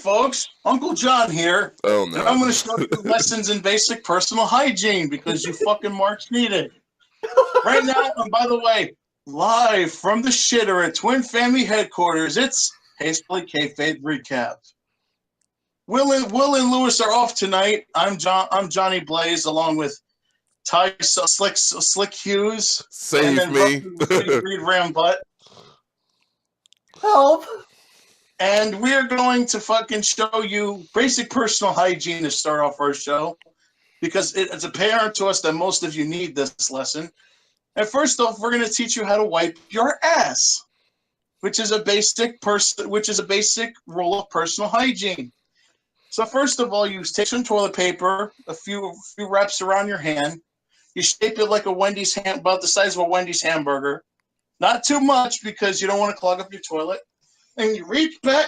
folks. Uncle John here. Oh, no. And I'm going to show you lessons in basic personal hygiene because you fucking marks need it. Right now, and by the way, live from the shitter at Twin Family Headquarters, it's Hastily Kayfabed Recap. Will and Lewis are off tonight. I'm Johnny Blaze along with Ty Slick Hughes. Save and me. Reed Rambutt. Help. And we're going to fucking show you basic personal hygiene to start off our show because it's apparent to us that most of you need this lesson. And first off, we're going to teach you how to wipe your ass, which is a basic rule of personal hygiene. So first of all, you take some toilet paper, a few wraps around your hand. You shape it like about the size of a Wendy's hamburger. Not too much because you don't want to clog up your toilet. And you reach back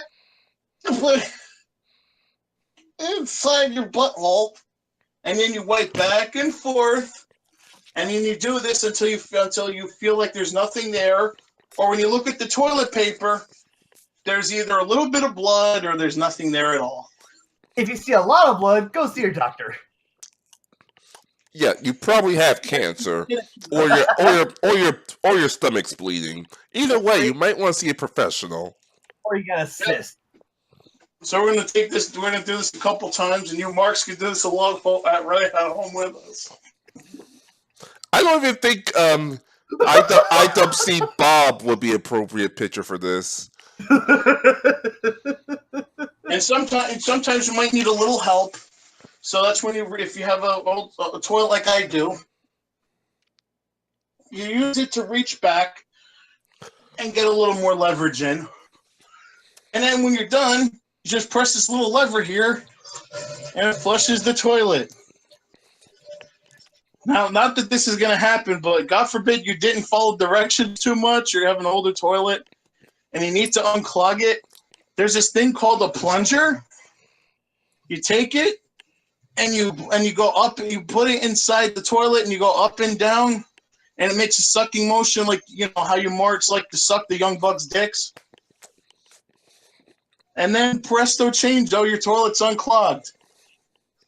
and put it inside your butthole, and then you wipe back and forth, and then you do this until you feel like there's nothing there, or when you look at the toilet paper, there's either a little bit of blood or there's nothing there at all. If you see a lot of blood, go see your doctor. Yeah, you probably have cancer, or your stomach's bleeding. Either way, you might want to see a professional. Or you got a cyst. So we're going to take this. We're going to do this a couple times, and you marks can do this along right at home with us. I don't even think IWC Bob would be an appropriate picture for this. And sometimes you might need a little help. So that's when if you have a toilet like I do, you use it to reach back and get a little more leverage in. And then when you're done, you just press this little lever here, and it flushes the toilet. Now, not that this is going to happen, but God forbid you didn't follow directions too much, or you have an older toilet, and you need to unclog it. There's this thing called a plunger. You take it, and you go up, and you put it inside the toilet, and you go up and down, and it makes a sucking motion, like how you marks like to suck the young bucks' dicks. And then presto chango, your toilet's unclogged.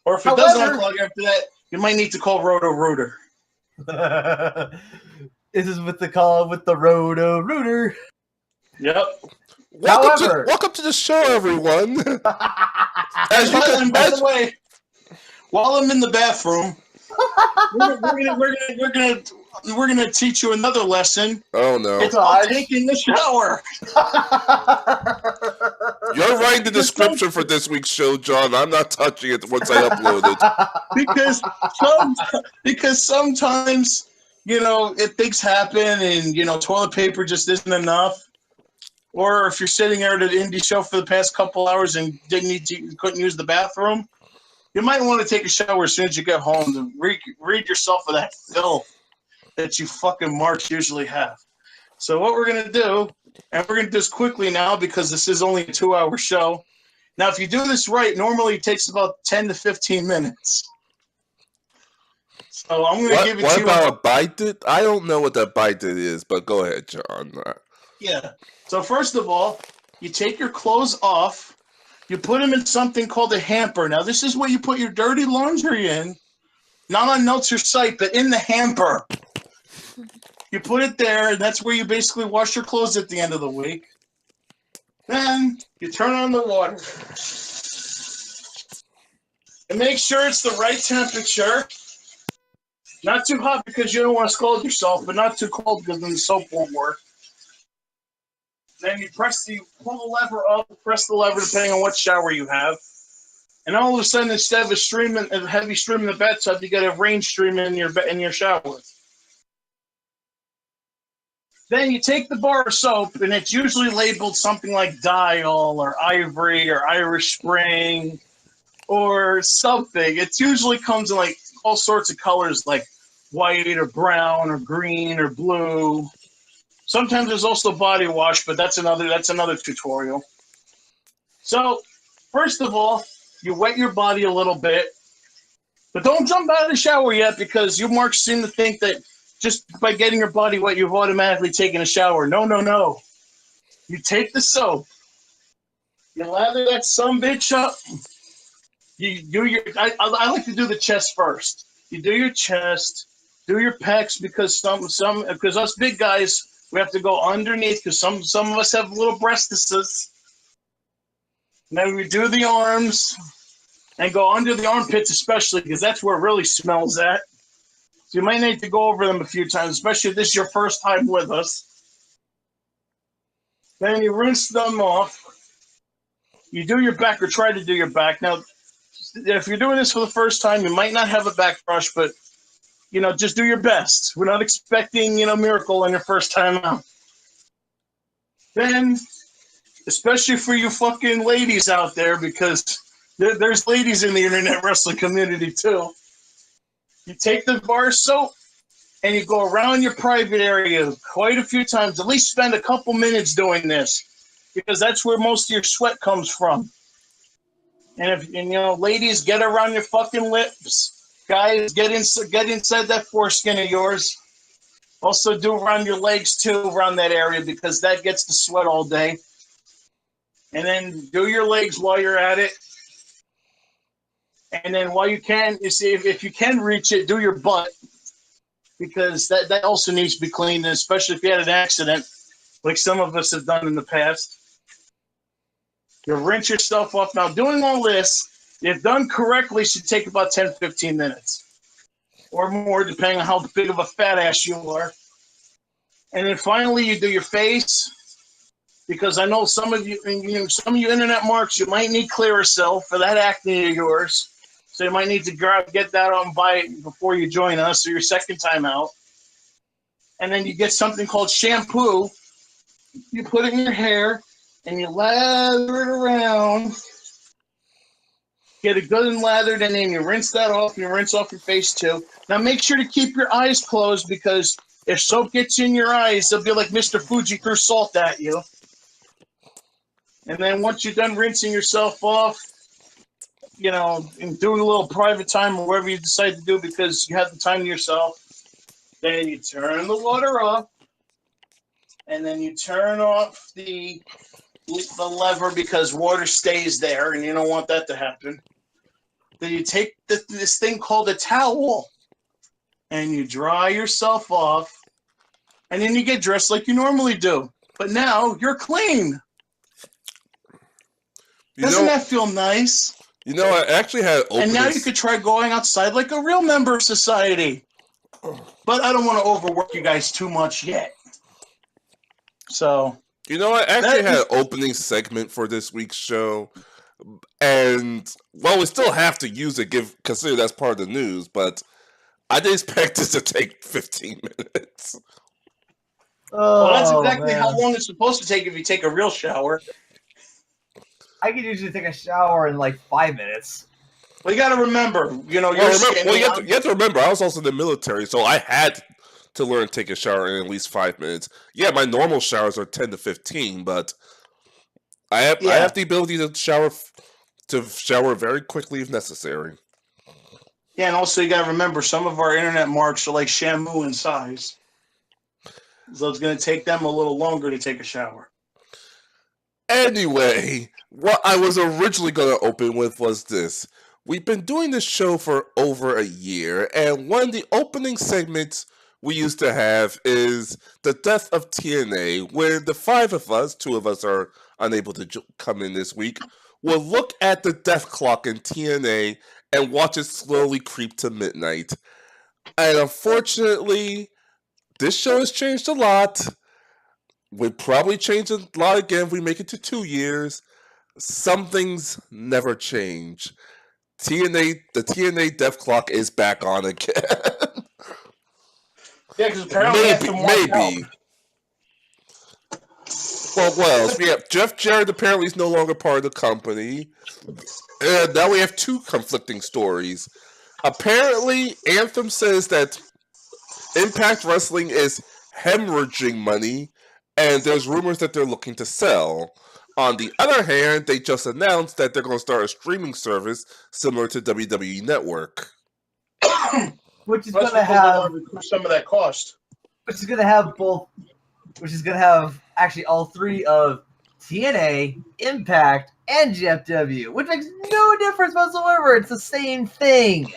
Or if it doesn't unclog after that, you might need to call Roto-Rooter. This is with the Roto-Rooter. Yep. Welcome to the show, everyone. By the way, while I'm in the bathroom, we're gonna teach you another lesson. Oh no! It's called taking the shower. You're writing the description for this week's show, John. I'm not touching it once I upload it. Because sometimes if things happen and toilet paper just isn't enough, or if you're sitting there at an indie show for the past couple hours and couldn't use the bathroom, you might want to take a shower as soon as you get home to rid yourself of that filth that you fucking marks usually have. So what we're going to do, and we're going to do this quickly now because this is only a 2-hour show. Now, if you do this right, normally it takes about 10 to 15 minutes. So I'm going to give it to you. What about a bite it? I don't know what that bite it is, but go ahead, John. Yeah. So first of all, you take your clothes off. You put them in something called a hamper. Now, this is where you put your dirty laundry in. Not on notes or site, but in the hamper. You put it there, and that's where you basically wash your clothes at the end of the week. Then you turn on the water. And make sure it's the right temperature. Not too hot because you don't want to scald yourself, but not too cold because then the soap won't work. Then you pull the lever up, press the lever depending on what shower you have. And all of a sudden, instead of a heavy stream in the bathtub, you get a rain stream in your shower. Then you take the bar of soap, and it's usually labeled something like Dial or Ivory or Irish Spring or something. It usually comes in like all sorts of colors like white or brown or green or blue. Sometimes there's also body wash, but that's another tutorial. So, first of all, you wet your body a little bit, but don't jump out of the shower yet because you marks seem to think that just by getting your body wet, you've automatically taken a shower. No. You take the soap, You lather that sumbitch up. You do your. I like to do the chest first. You do your chest, do your pecs because because us big guys we have to go underneath because some of us have little breastises. And then we do the arms and go under the armpits especially because that's where it really smells at. So you might need to go over them a few times, especially if this is your first time with us. Then you rinse them off. You do your back or try to do your back. Now, if you're doing this for the first time, you might not have a back brush, but, just do your best. We're not expecting, miracle on your first time out. Then, especially for you fucking ladies out there, because there's ladies in the internet wrestling community too. You take the bar soap and you go around your private area quite a few times. At least spend a couple minutes doing this because that's where most of your sweat comes from. And ladies, get around your fucking lips. Guys, get inside that foreskin of yours. Also do around your legs too, around that area because that gets the sweat all day. And then do your legs while you're at it. And then while you can, you see if you can reach it, do your butt because that also needs to be cleaned, especially if you had an accident, like some of us have done in the past. You rinse yourself off. Now, doing all this, if done correctly, should take about 10, 15 minutes or more, depending on how big of a fat ass you are. And then finally, you do your face because I know some of you internet marks, you might need Clearasil for that acne of yours. So you might need to get that on by it before you join us or your second time out. And then you get something called shampoo. You put it in your hair and you lather it around. Get it good and lathered, and then you rinse that off. You rinse off your face too. Now make sure to keep your eyes closed because if soap gets in your eyes, they'll be like Mr. Fuji threw salt at you. And then once you're done rinsing yourself off, and doing a little private time or whatever you decide to do because you have the time to yourself, then you turn the water off, and then you turn off the lever because water stays there, and you don't want that to happen. Then you take this thing called a towel, and you dry yourself off, and then you get dressed like you normally do. But now you're clean. Doesn't that feel nice? I actually had openings. And now you could try going outside like a real member of society. But I don't want to overwork you guys too much yet. So. I actually had an opening segment for this week's show. And, we still have to use it, consider that's part of the news. But I didn't expect this to take 15 minutes. Well, that's exactly how long it's supposed to take if you take a real shower. I can usually take a shower in like 5 minutes. Well, you got to remember, you have to remember, I was also in the military, so I had to learn to take a shower in at least 5 minutes. Yeah, my normal showers are 10 to 15, but I have the ability to shower very quickly if necessary. Yeah, and also you got to remember, some of our internet marks are like Shamu in size. So it's going to take them a little longer to take a shower. Anyway, what I was originally going to open with was this. We've been doing this show for over a year, and one of the opening segments we used to have is the death of TNA, where the five of us, two of us are unable to come in this week, will look at the death clock in TNA and watch it slowly creep to midnight. And unfortunately, this show has changed a lot. We'll probably change a lot again if we make it to 2 years. Some things never change. The TNA death clock is back on again. Yeah, because apparently maybe. Well, what else? We have Jeff Jarrett apparently is no longer part of the company. And now we have two conflicting stories. Apparently, Anthem says that Impact Wrestling is hemorrhaging money, and there's rumors that they're looking to sell. On the other hand, they just announced that they're going to start a streaming service similar to WWE Network. Which is going to have some of that cost. Which is going to have actually all three of TNA, Impact, and GFW, which makes no difference whatsoever. It's the same thing.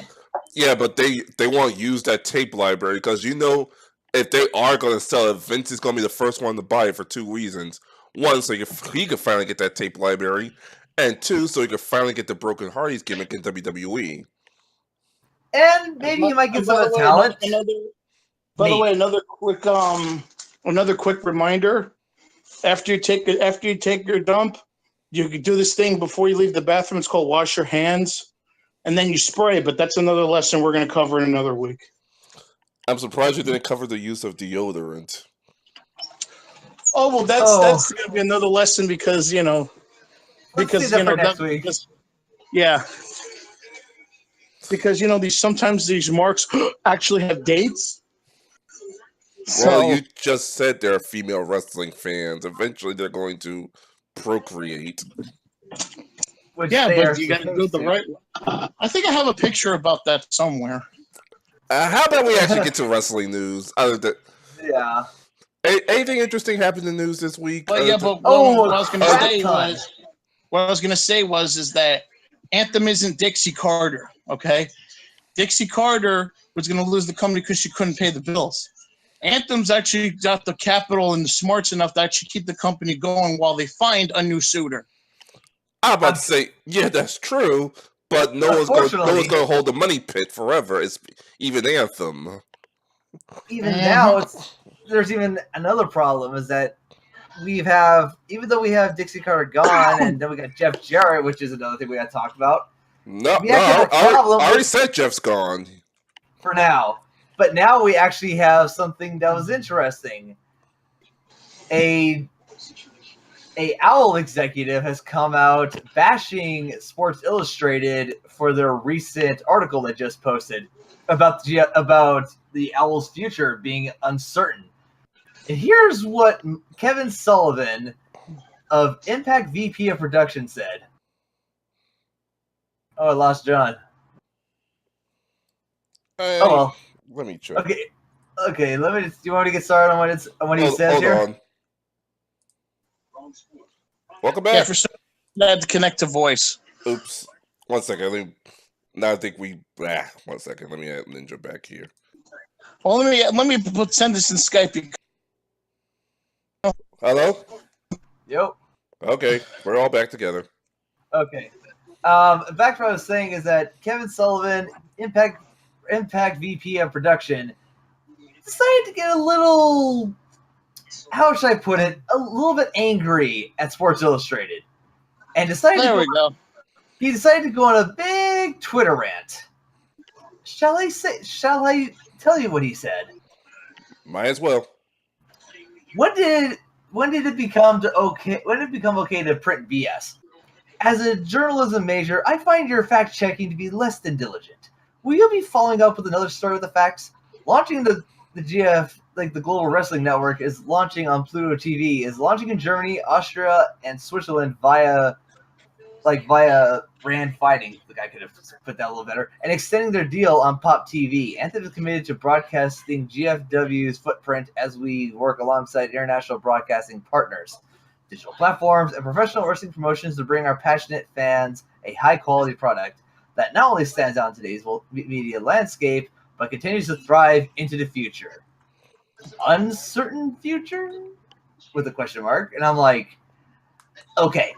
Yeah, but they won't use that tape library because if they are going to sell it, Vince is going to be the first one to buy it for two reasons. One, so he could finally get that tape library, and two, so he could finally get the Broken Hardys gimmick in WWE. And maybe he might get some of the talent. By the way, another quick reminder: after you take your dump, you can do this thing before you leave the bathroom. It's called wash your hands, and then you spray. But that's another lesson we're going to cover in another week. I'm surprised you didn't cover the use of deodorant. Oh well, that's going to be another lesson because next week. Because sometimes these marks actually have dates. Well, you just said they're female wrestling fans. Eventually, they're going to procreate. But you got to do the right. I think I have a picture about that somewhere. How about we actually get to wrestling news? Yeah. Anything interesting happened in the news this week? What I was going to say was that Anthem isn't Dixie Carter. Okay, Dixie Carter was going to lose the company because she couldn't pay the bills. Anthem's actually got the capital and the smarts enough to actually keep the company going while they find a new suitor. I'm about to say, yeah, that's true, but no one's going to hold the money pit forever. It's even Anthem. Even now, there's even another problem is that even though we have Dixie Carter gone, and then we got Jeff Jarrett, which is another thing we got to talk about. I already said Jeff's gone. For now. But now we actually have something that was interesting. A Owl executive has come out bashing Sports Illustrated for their recent article they just posted about the Owl's future being uncertain. And here's what Kevin Sullivan of Impact VP of Production said. Oh, I lost John. Hey, oh well. Let me check. Okay. Do you want me to get started on what he says here? Hold on. Welcome back. Yeah, for sure. I had to connect to voice. Oops. 1 second. Now I think we. 1 second. Let me add Ninja back here. Well, let me send this in Skype. Hello. Yep. Okay, we're all back together. Okay. Back to what I was saying is that Kevin Sullivan, Impact VP of Production, decided to get a little, how should I put it, a little bit angry at Sports Illustrated. And decided he decided to go on a big Twitter rant. Shall I tell you what he said? Might as well. When did it become okay to print BS? As a journalism major, I find your fact checking to be less than diligent. Will you be following up with another story with the facts? Launching the GF, like the Global Wrestling Network, is launching on Pluto TV, is launching in Germany, Austria, and Switzerland via brand fighting. The guy could have put that a little better. And extending their deal on Pop TV. Anthem is committed to broadcasting GFW's footprint as we work alongside international broadcasting partners, digital platforms, and professional wrestling promotions to bring our passionate fans a high-quality product that not only stands out in today's media landscape, but continues to thrive into the future. Uncertain future? With a question mark. And I'm like, okay,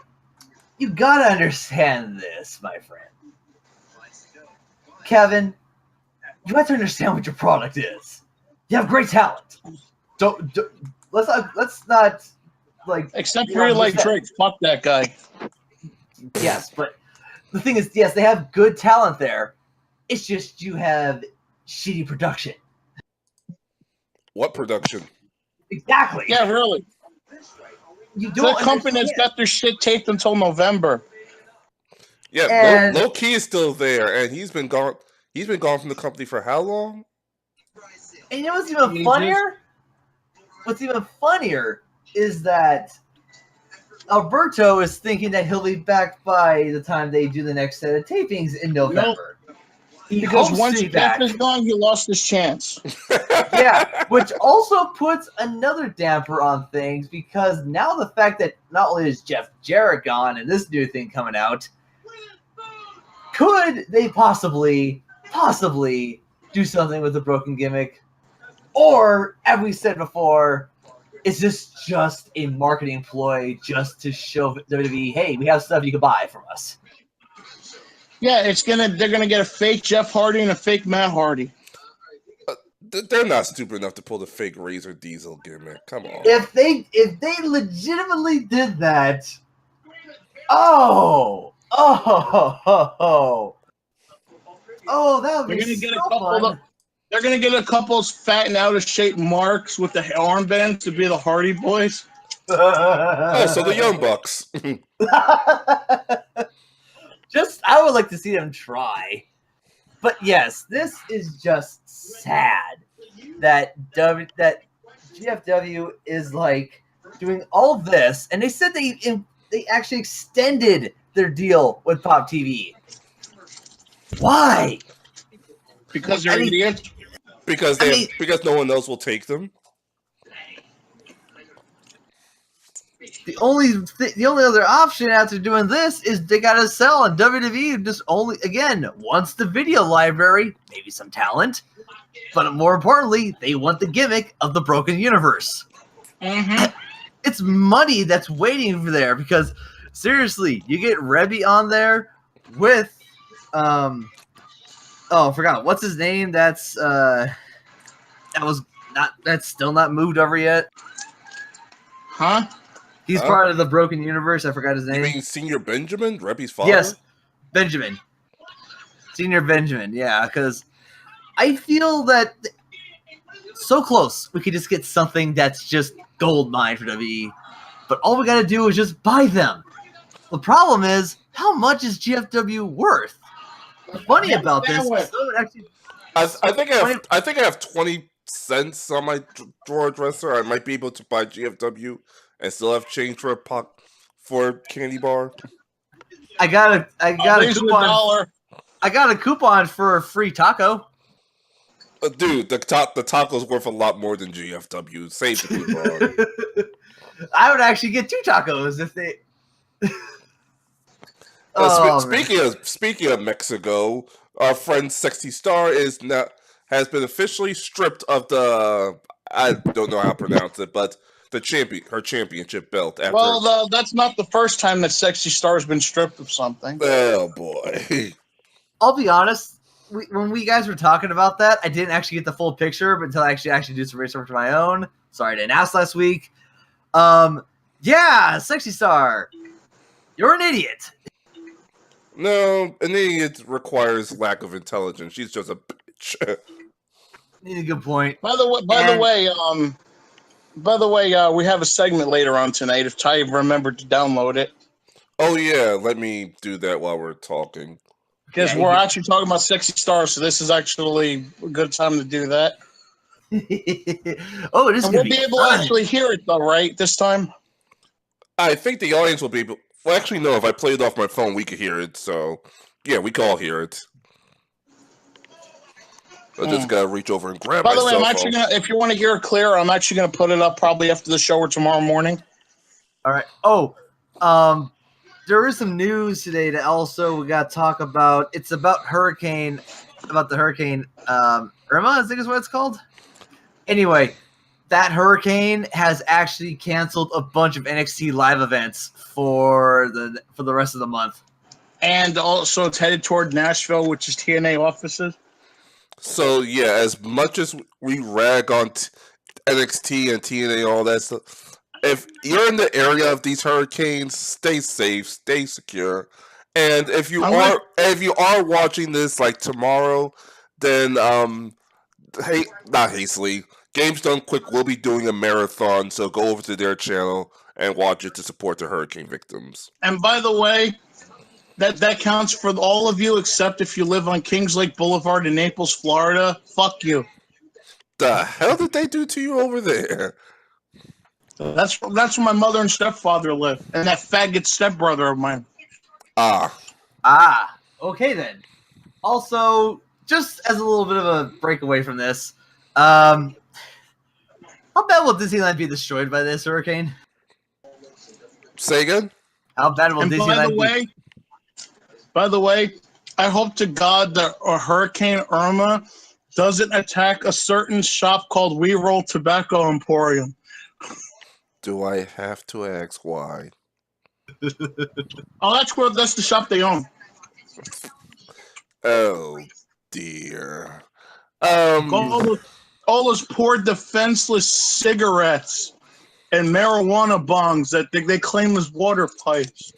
you gotta understand this, my friend. Kevin, you have to understand what your product is. You have great talent. Let's not like. Except for like Drake, fuck that guy. Yes, but the thing is, yes, they have good talent there. It's just you have shitty production. What production? Exactly. Yeah, really. The company that's got their shit taped until November. Yeah, Low Key is still there, and he's been gone. He's been gone from the company for how long? And you know what's even funnier? What's even funnier is that Alberto is thinking that he'll be back by the time they do the next set of tapings in November. Because once Jeff is gone, he lost his chance. Yeah, which also puts another damper on things because now the fact that not only is Jeff Jarrett gone and this new thing coming out, could they possibly do something with the broken gimmick? Or, as we said before, is this just a marketing ploy just to show WWE, hey, we have stuff you can buy from us? Yeah, they're gonna get a fake Jeff Hardy and a fake Matt Hardy. They're not stupid enough to pull the fake Razor Diesel gimmick. Come on. If they legitimately did that, that would be so fun. They're gonna get a couple of fat and out of shape marks with the armbands to be the Hardy Boys. So the Young Bucks. I would like to see them try. But yes, this is just sad that GFW is like doing all this, and they said they actually extended their deal with Pop TV. Why? Because they're idiots. Because no one else will take them. The only other option after doing this is they gotta sell, and WWE just only wants the video library, maybe some talent, but more importantly, they want the gimmick of the broken universe. Mm-hmm. It's money that's waiting for there because seriously, you get Rebby on there with I forgot what's his name. That's still not moved over yet. Huh? He's part of the broken universe. I forgot his name. You mean Senior Benjamin, Rebby's father? Yes, Benjamin. Senior Benjamin. Yeah, because I feel that so close we could just get something that's just gold mine for WWE. But all we got to do is just buy them. The problem is, how much is GFW worth? The funny about this, I think I have 20 cents on my drawer dresser. I might be able to buy GFW and still have change for a candy bar. I got a coupon. I got a coupon for a free taco. Dude, the taco's worth a lot more than GFW. Save the coupon. I would actually get 2 tacos if they. Speaking of Mexico, our friend Sexy Star has been officially stripped of the, I don't know how to pronounce it, but her championship belt. That's not the first time that Sexy Star's been stripped of something. Oh boy! I'll be honest. When we guys were talking about that, I didn't actually get the full picture, but until I actually do some research of my own. Sorry, I didn't ask last week. Yeah, Sexy Star, you're an idiot. No, an idiot requires lack of intelligence. She's just a bitch. Need a good point. By the way, we have a segment later on tonight. If Ty remembered to download it. Oh yeah, let me do that while we're talking. Because we're actually talking about Sexy Star, so this is actually a good time to do that. It is. And we'll be able to actually hear it though, right? This time. I think the audience will be able. Well, actually, no. If I play it off my phone, we could hear it. So, yeah, we can all hear it. I just gotta reach over and grab. By the way, I'm actually gonna. If you want to hear it clear, I'm actually gonna put it up probably after the show or tomorrow morning. All right. There is some news today that also we got to talk about. It's about the hurricane, Irma, I think is what it's called. Anyway, that hurricane has actually canceled a bunch of NXT live events for the rest of the month. And also it's headed toward Nashville, which is TNA offices. So, yeah, as much as we rag on NXT and TNA and all that stuff, if you're in the area of these hurricanes, stay safe, stay secure. And if you are watching this like tomorrow, then not Hastily. Games Done Quick will be doing a marathon, so go over to their channel and watch it to support the hurricane victims. And by the way, that counts for all of you except if you live on Kings Lake Boulevard in Naples, Florida. Fuck you. The hell did they do to you over there? That's where my mother and stepfather live, and that faggot stepbrother of mine. Okay then. Also, just as a little bit of a breakaway from this, how bad will Disneyland be destroyed by this hurricane? Say again? How bad will And Disneyland be? by the way, I hope to God that Hurricane Irma doesn't attack a certain shop called We Roll Tobacco Emporium. Do I have to ask why? Oh, that's the shop they own. Oh dear. All those poor defenseless cigarettes and marijuana bongs that they claim as water pipes.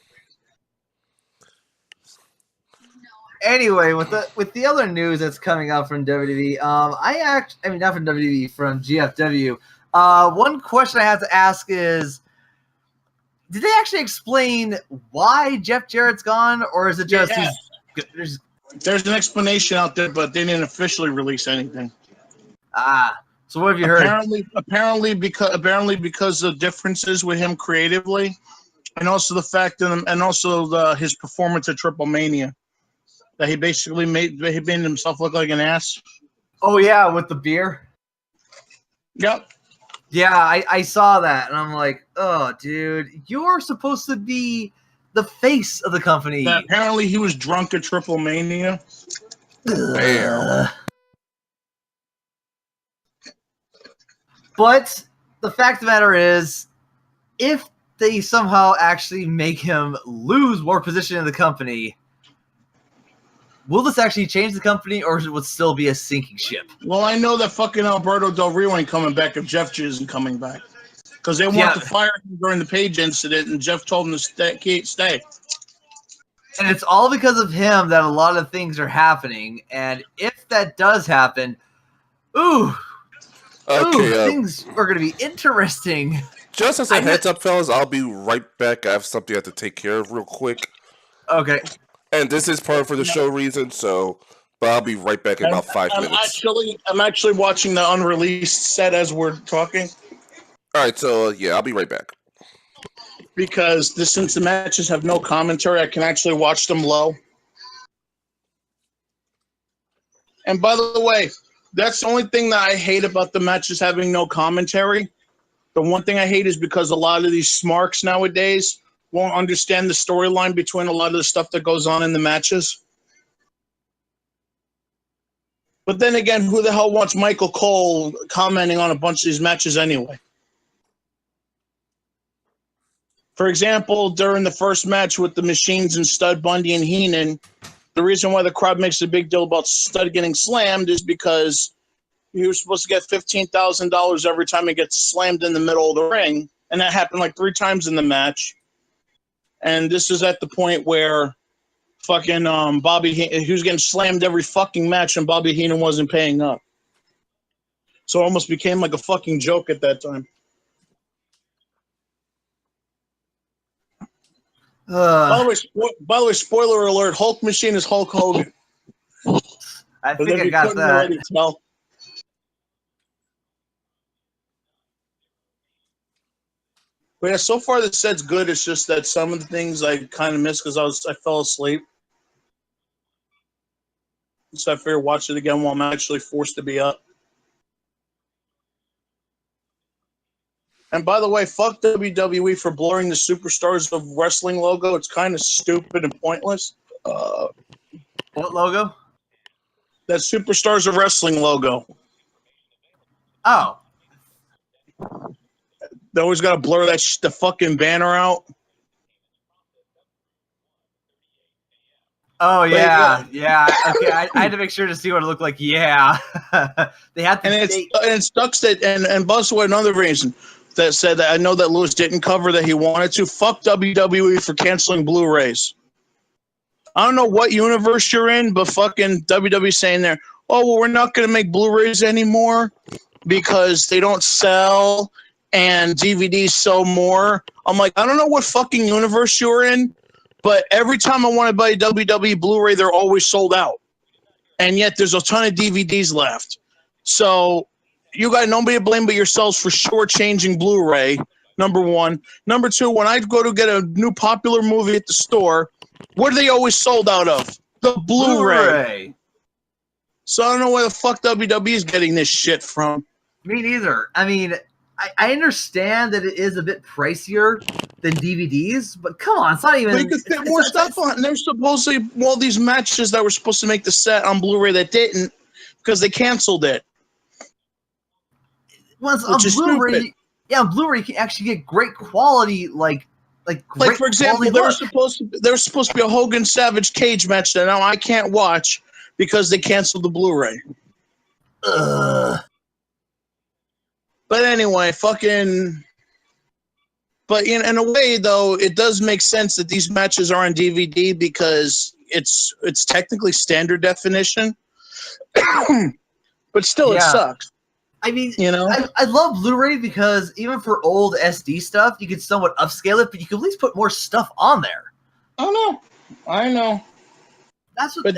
Anyway, with the other news that's coming out from WWE, not from WWE, from GFW. One question I have to ask is, did they actually explain why Jeff Jarrett's gone, or is it just There's an explanation out there, but they didn't officially release anything. So what have you heard? Apparently because of differences with him creatively, and also the fact that, and also his performance at Triple Mania, that he basically made himself look like an ass. Oh yeah, with the beer. Yep. Yeah, I saw that, and I'm like, oh, dude, you're supposed to be the face of the company. That apparently he was drunk at Triple Mania. Damn. But the fact of the matter is, if they somehow actually make him lose more position in the company, will this actually change the company, or would it still be a sinking ship? Well, I know that fucking Alberto Del Rio ain't coming back if Jeff isn't coming back. Because they wanted to fire him during the Page incident, and Jeff told him to stay. And it's all because of him that a lot of things are happening. And if that does happen, things are going to be interesting. Just as a heads up, fellas, I'll be right back. I have something I have to take care of real quick. Okay. And this is part for the show reason, but I'll be right back in about 5 minutes. I'm actually watching the unreleased set as we're talking. All right, so I'll be right back. Because since the matches have no commentary, I can actually watch them low. And by the way, that's the only thing that I hate about the matches having no commentary. The one thing I hate is because a lot of these smarks nowadays won't understand the storyline between a lot of the stuff that goes on in the matches. But then again, who the hell wants Michael Cole commenting on a bunch of these matches anyway? For example, during the first match with the Machines and Stud, Bundy, and Heenan, the reason why the crowd makes a big deal about Stud getting slammed is because he was supposed to get $15,000 every time he gets slammed in the middle of the ring, and that happened like 3 times in the match. And this is at the point where fucking he was getting slammed every fucking match, and Bobby Heenan wasn't paying up. So it almost became like a fucking joke at that time. By the way, spoiler alert: Hulk Machine is Hulk Hogan. I think I got that. But yeah, so far the set's good. It's just that some of the things I kind of missed because I fell asleep. So I figured watch it again while I'm actually forced to be up. And by the way, fuck WWE for blurring the Superstars of Wrestling logo. It's kind of stupid and pointless. What logo? That Superstars of Wrestling logo. Oh. They always got to blur the fucking banner out. Oh, yeah. Yeah. Okay, I had to make sure to see what it looked like. Yeah. They had to. And it sucks that, and Buzzword, another reason that said that I know that Lewis didn't cover that he wanted to. Fuck WWE for canceling Blu-rays. I don't know what universe you're in, but fucking WWE saying there, oh, well, we're not going to make Blu-rays anymore because they don't sell and DVDs sell more. I'm like, I don't know what fucking universe you're in, but every time I want to buy a WWE Blu-ray, they're always sold out. And yet there's a ton of DVDs left. So you got nobody to blame but yourselves for shortchanging Blu-ray, number one. Number two, when I go to get a new popular movie at the store, what are they always sold out of? The Blu-ray. So I don't know where the fuck WWE is getting this shit from. Me neither. I mean, I understand that it is a bit pricier than DVDs, but come on, it's not even. But you could fit more stuff on. There's supposedly all these matches that were supposed to make the set on Blu-ray that didn't because they canceled it. Well, on Blu-ray, on Blu-ray you can actually get great quality, like for example, there was supposed to be a Hogan Savage cage match that now I can't watch because they canceled the Blu-ray. But anyway, But in a way, though, it does make sense that these matches are on DVD because it's technically standard definition. But still, it sucks. I mean, I love Blu-ray because even for old SD stuff, you can somewhat upscale it, but you can at least put more stuff on there. I know. That's what. But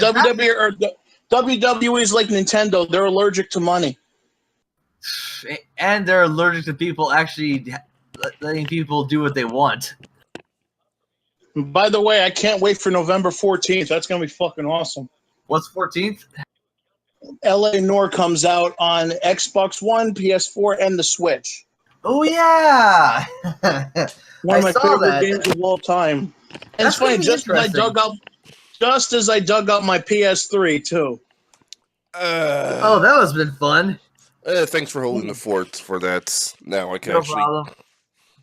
WWE is like Nintendo; they're allergic to money, and they're allergic to people actually letting people do what they want. By the way, I can't wait for November 14th. That's gonna be fucking awesome. What's 14th? LA Noir comes out on Xbox One, PS4, and the Switch. Oh yeah, one of my favorite games of all time. And it's funny, just as I dug out my PS3 too. Oh, that has been fun. Thanks for holding the fort for that. Now I can problem.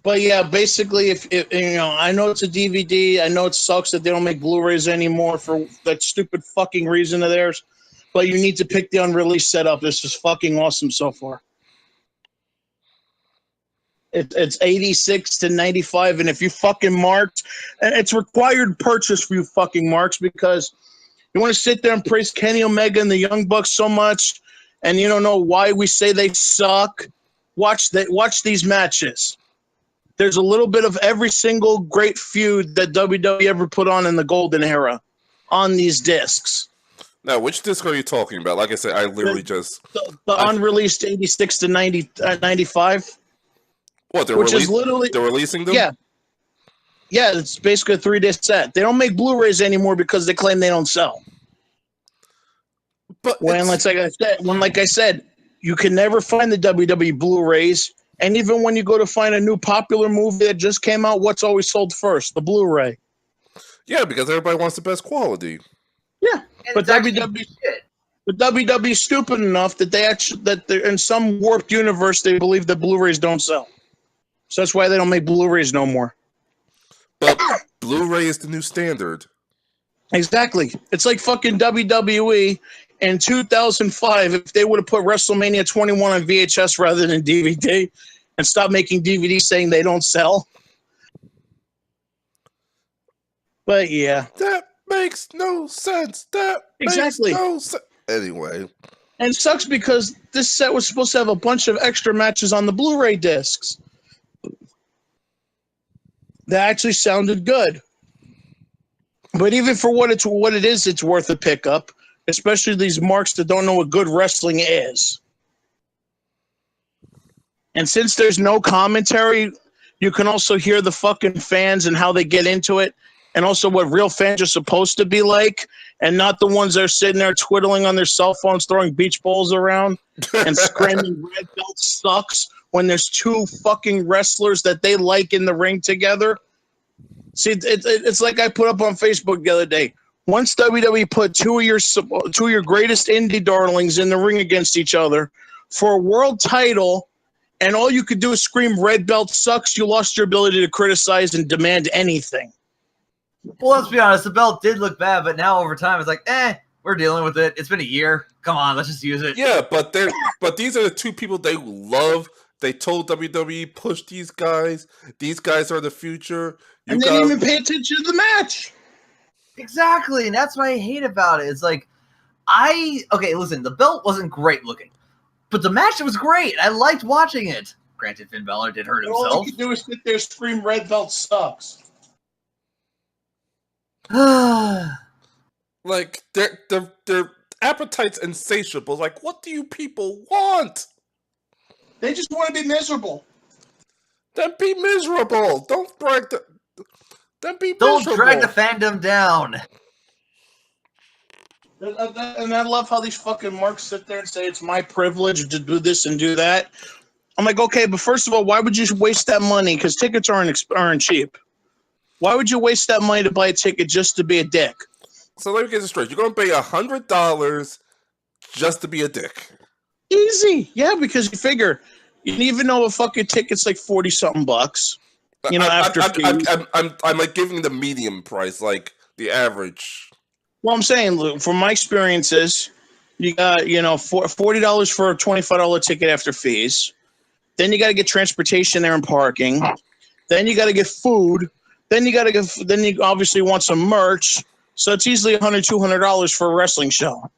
But yeah, basically, if I know it's a DVD. I know it sucks that they don't make Blu-rays anymore for that stupid fucking reason of theirs. But you need to pick the unreleased setup. This is fucking awesome so far. It's 86 to 95, and if you fucking marked, and it's required purchase for you fucking marks because you want to sit there and praise Kenny Omega and the Young Bucks so much, and you don't know why we say they suck. Watch these matches. There's a little bit of every single great feud that WWE ever put on in the Golden Era on these discs. Now, which disc are you talking about? Like I said, I literally the unreleased 86 to 95. What, they're releasing them? Yeah. Yeah, it's basically a 3-disc set. They don't make Blu-rays anymore because they claim they don't sell. But like I said, you can never find the WWE Blu-rays, and even when you go to find a new popular movie that just came out, what's always sold first? The Blu-ray. Yeah, because everybody wants the best quality. Yeah, but WWE's stupid enough that they're in some warped universe they believe that Blu-rays don't sell. So that's why they don't make Blu-rays no more. But Blu-ray is the new standard. Exactly. It's like fucking WWE in 2005 if they would have put WrestleMania 21 on VHS rather than DVD and stopped making DVDs saying they don't sell. But yeah. That makes no sense. Exactly. Makes no sense. Anyway. And it sucks because this set was supposed to have a bunch of extra matches on the Blu-ray discs. That actually sounded good. But even for what it is, it's worth a pickup. Especially these marks that don't know what good wrestling is. And since there's no commentary, you can also hear the fucking fans and how they get into it. And also what real fans are supposed to be like. And not the ones that are sitting there twiddling on their cell phones, throwing beach balls around and screaming red belt sucks when there's two fucking wrestlers that they like in the ring together. See, it's like I put up on Facebook the other day. Once WWE put two of your greatest indie darlings in the ring against each other for a world title, and all you could do is scream red belt sucks, you lost your ability to criticize and demand anything. Well, let's be honest, the belt did look bad, but now over time it's like, we're dealing with it. It's been a year. Come on, let's just use it. Yeah, but these are the two people they love. They told WWE, push these guys. These guys are the future. And they didn't even pay attention to the match. Exactly, and that's what I hate about it. It's like, listen, the belt wasn't great looking, but the match was great. I liked watching it. Granted, Finn Balor did hurt himself. All you can do is sit there and scream red belt sucks. Like, their appetite's insatiable. Like, what do you people want? They just want to be miserable. Then be miserable. Don't drag the... Then be Don't miserable. drag the fandom down. And I love how these fucking marks sit there and say it's my privilege to do this and do that. I'm like, okay, but first of all, why would you waste that money? Because tickets aren't cheap. Why would you waste that money to buy a ticket just to be a dick? So let me get this straight. You're going to pay $100 just to be a dick. Easy. Yeah, because you figure, even though a fucking ticket's like 40-something bucks, after fees. I'm like giving the medium price, like the average. Well, I'm saying, Lou, from my experiences, you got, $40 for a $25 ticket after fees. Then you got to get transportation there and parking. Then you got to get food. Then you obviously want some merch. So it's easily $100, $200 for a wrestling show.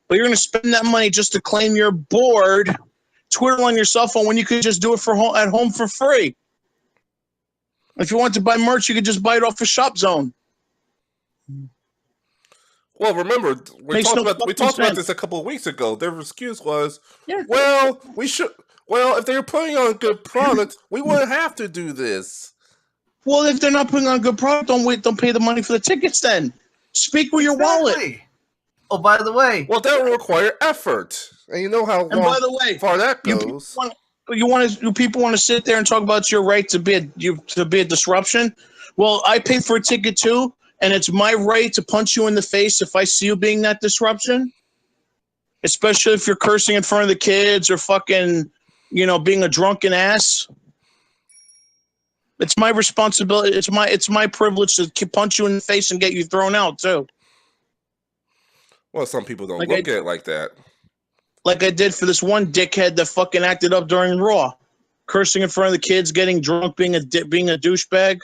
But you're going to spend that money just to claim your board, twiddle on your cell phone when you could just do it at home for free. If you want to buy merch, you could just buy it off of Shop Zone. Well, remember, we talked about this a couple of weeks ago. Their excuse was, if they were putting on a good product, we wouldn't have to do this. Well, if they're not putting on a good product, don't pay the money for the tickets then. Speak with your wallet. Oh, by the way. Well, that will require effort. And you know how far that goes. People want to sit there and talk about your right to be a disruption? Well, I pay for a ticket too, and it's my right to punch you in the face if I see you being that disruption. Especially if you're cursing in front of the kids or fucking, being a drunken ass. It's my responsibility. It's my privilege to punch you in the face and get you thrown out too. Well, some people don't look at it like that. Like I did for this one dickhead that fucking acted up during Raw, cursing in front of the kids, getting drunk, being a douchebag.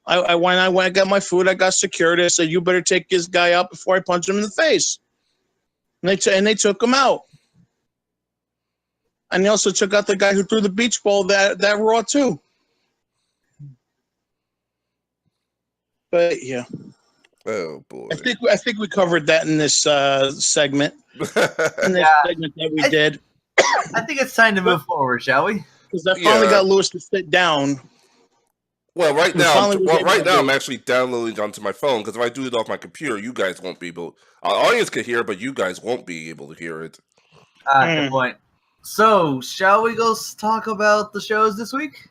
When I got my food, I got security. I said, "You better take this guy out before I punch him in the face." And they took him out. And they also took out the guy who threw the beach ball that Raw too. But yeah. Oh boy. I think we covered that in this segment. Segment that we did. I think it's time to move forward, shall we? Because I finally got Lewis to sit down. Well, right now I'm actually downloading onto my phone because if I do it off my computer, you guys won't be able. Our audience can hear, but you guys won't be able to hear it. Good point. So, shall we go talk about the shows this week?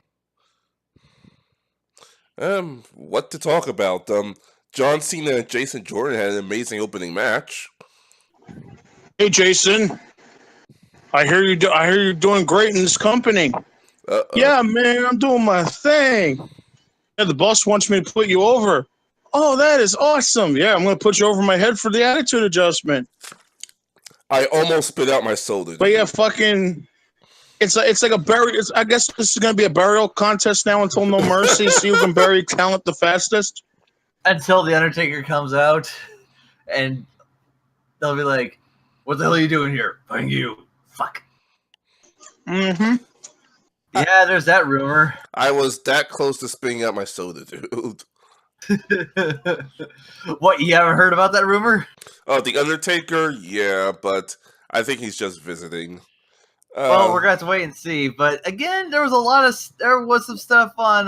What to talk about? John Cena and Jason Jordan had an amazing opening match. Hey, Jason. I hear you're doing great in this company. Yeah, man, I'm doing my thing. Yeah, the boss wants me to put you over. Oh, that is awesome. Yeah, I'm going to put you over my head for the attitude adjustment. I almost spit out my soda. But yeah, fucking, it's like a burial. I guess this is going to be a burial contest now until No Mercy. See who can bury talent the fastest. Until the Undertaker comes out, and they'll be like, "What the hell are you doing here? Bang you, fuck." Mm-hmm. Yeah, there's that rumor. I was that close to spitting out my soda, dude. What, you haven't heard about that rumor? Oh, the Undertaker? Yeah, but I think he's just visiting. Well, we're going to have to wait and see. But again, there was some stuff on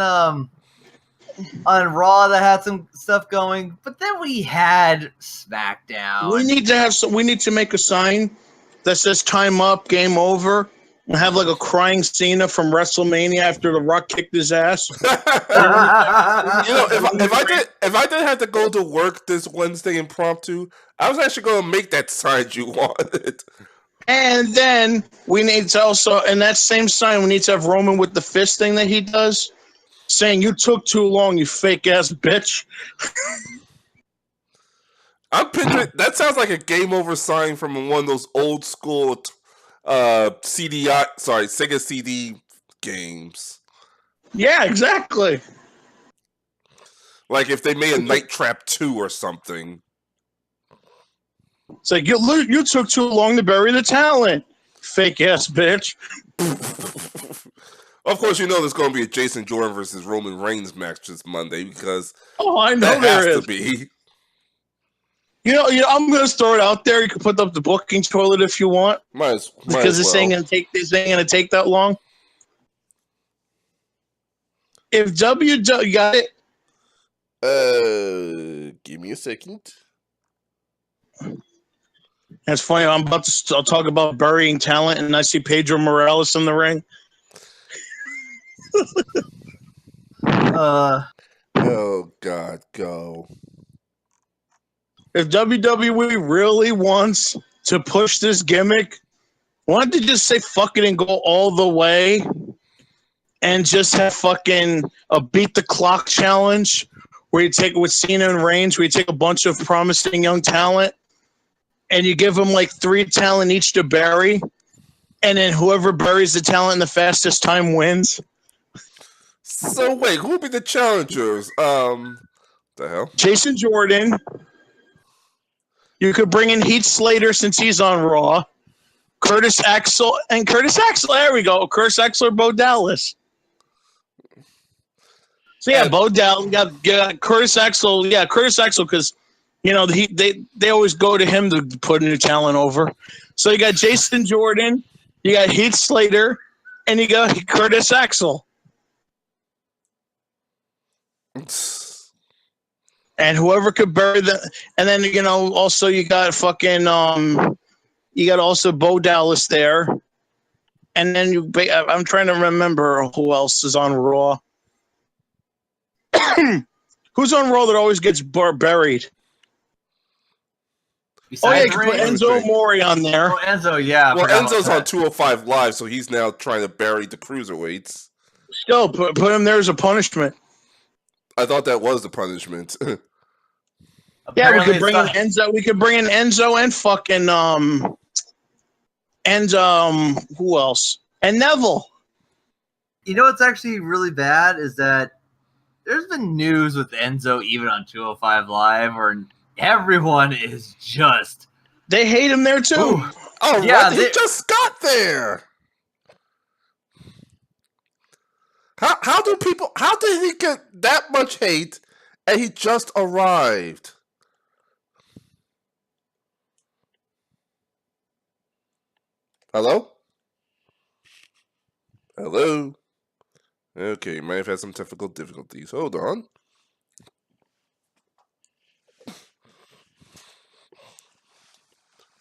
Raw that had some stuff going. But then we had SmackDown. We need to make a sign that says "Time up, game over." And have like a crying Cena from WrestleMania after The Rock kicked his ass. If I didn't have to go to work this Wednesday impromptu, I was actually going to make that sign you wanted. And then we need to also, in that same sign, we need to have Roman with the fist thing that he does, saying, "You took too long, you fake ass bitch." I'm picturing that sounds like a game over sign from one of those old school Sega CD games. Yeah, exactly. Like if they made a Night Trap 2 or something. It's like, you took too long to bury the talent, fake ass bitch. Of course, you know there's going to be a Jason Jordan versus Roman Reigns match this Monday because I know that there has is. to be. You know, I'm going to throw it out there. You can put up the booking toilet if you want. Because this ain't going to take that long. If WWE got it. Give me a second. It's funny. I'm about to I'll talk about burying talent, and I see Pedro Morales in the ring. Oh God, go. If WWE really wants to push this gimmick, why don't they just say fuck it and go all the way and just have fucking a beat the clock challenge where you take it with Cena and Reigns, where you take a bunch of promising young talent and you give them like 3 talent each to bury, and then whoever buries the talent in the fastest time wins. So wait, who'll be the challengers? The hell? Jason Jordan. You could bring in Heath Slater since he's on Raw. Curtis Axel. There we go. Curtis Axel or Bo Dallas. So yeah, Bo Dallas got Curtis Axel. Yeah, Curtis Axel, because they always go to him to put a new talent over. So you got Jason Jordan, you got Heath Slater, and you got Curtis Axel. And whoever could bury the, and then also you got fucking you got also Bo Dallas there, and then I'm trying to remember who else is on Raw. Who's on Raw that always gets buried? Besides you can put Enzo Amore on there. Oh, Enzo, yeah. Well, Enzo's on 205 Live, so he's now trying to bury the cruiserweights. Still, put him there as a punishment. I thought that was the punishment. Yeah, we could bring in Enzo. We could bring in Enzo and fucking who else? And Neville. You know what's actually really bad is that there's been news with Enzo even on 205 Live where everyone is just they hate him there too. Ooh. Oh yeah, he just got there. How did he get that much hate and he just arrived? Hello? Hello? Okay, might have had some technical difficulties. Hold on.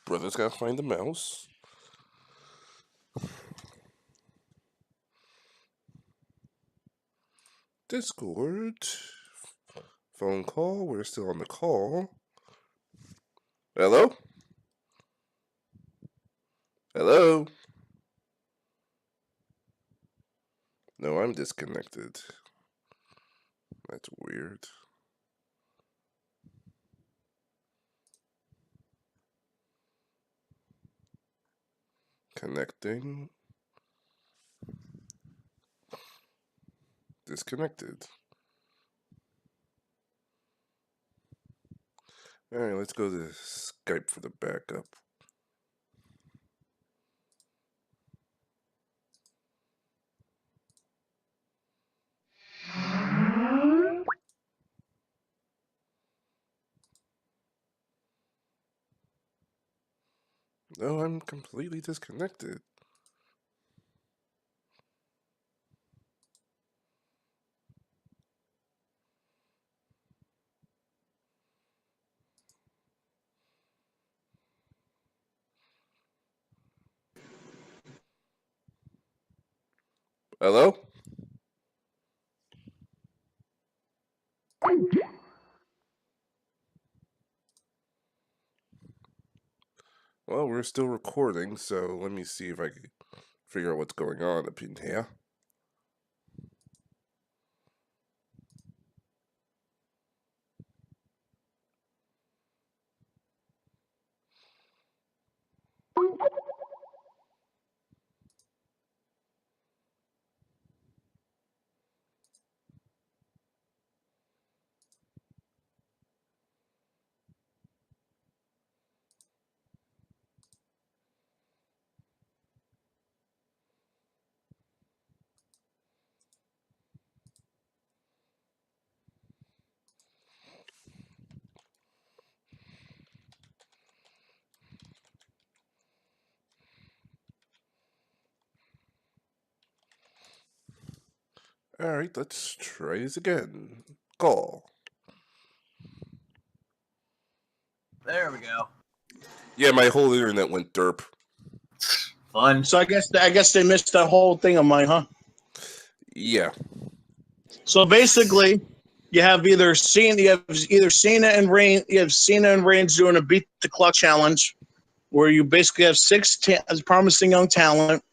Brother's gotta find the mouse. Discord. Phone call. We're still on the call. Hello? Hello? No, I'm disconnected. That's weird. Connecting. Disconnected. Alright, let's go to Skype for the backup. No, I'm completely disconnected. Hello? Well, we're still recording, so let me see if I can figure out what's going on up in here. Alright, let's try this again. Call. There we go. Yeah, my whole internet went derp. Fun. So I guess they missed that whole thing of mine, huh? Yeah. So basically, you have either Cena and Reigns doing a beat the clock challenge, where you basically have six promising young talent,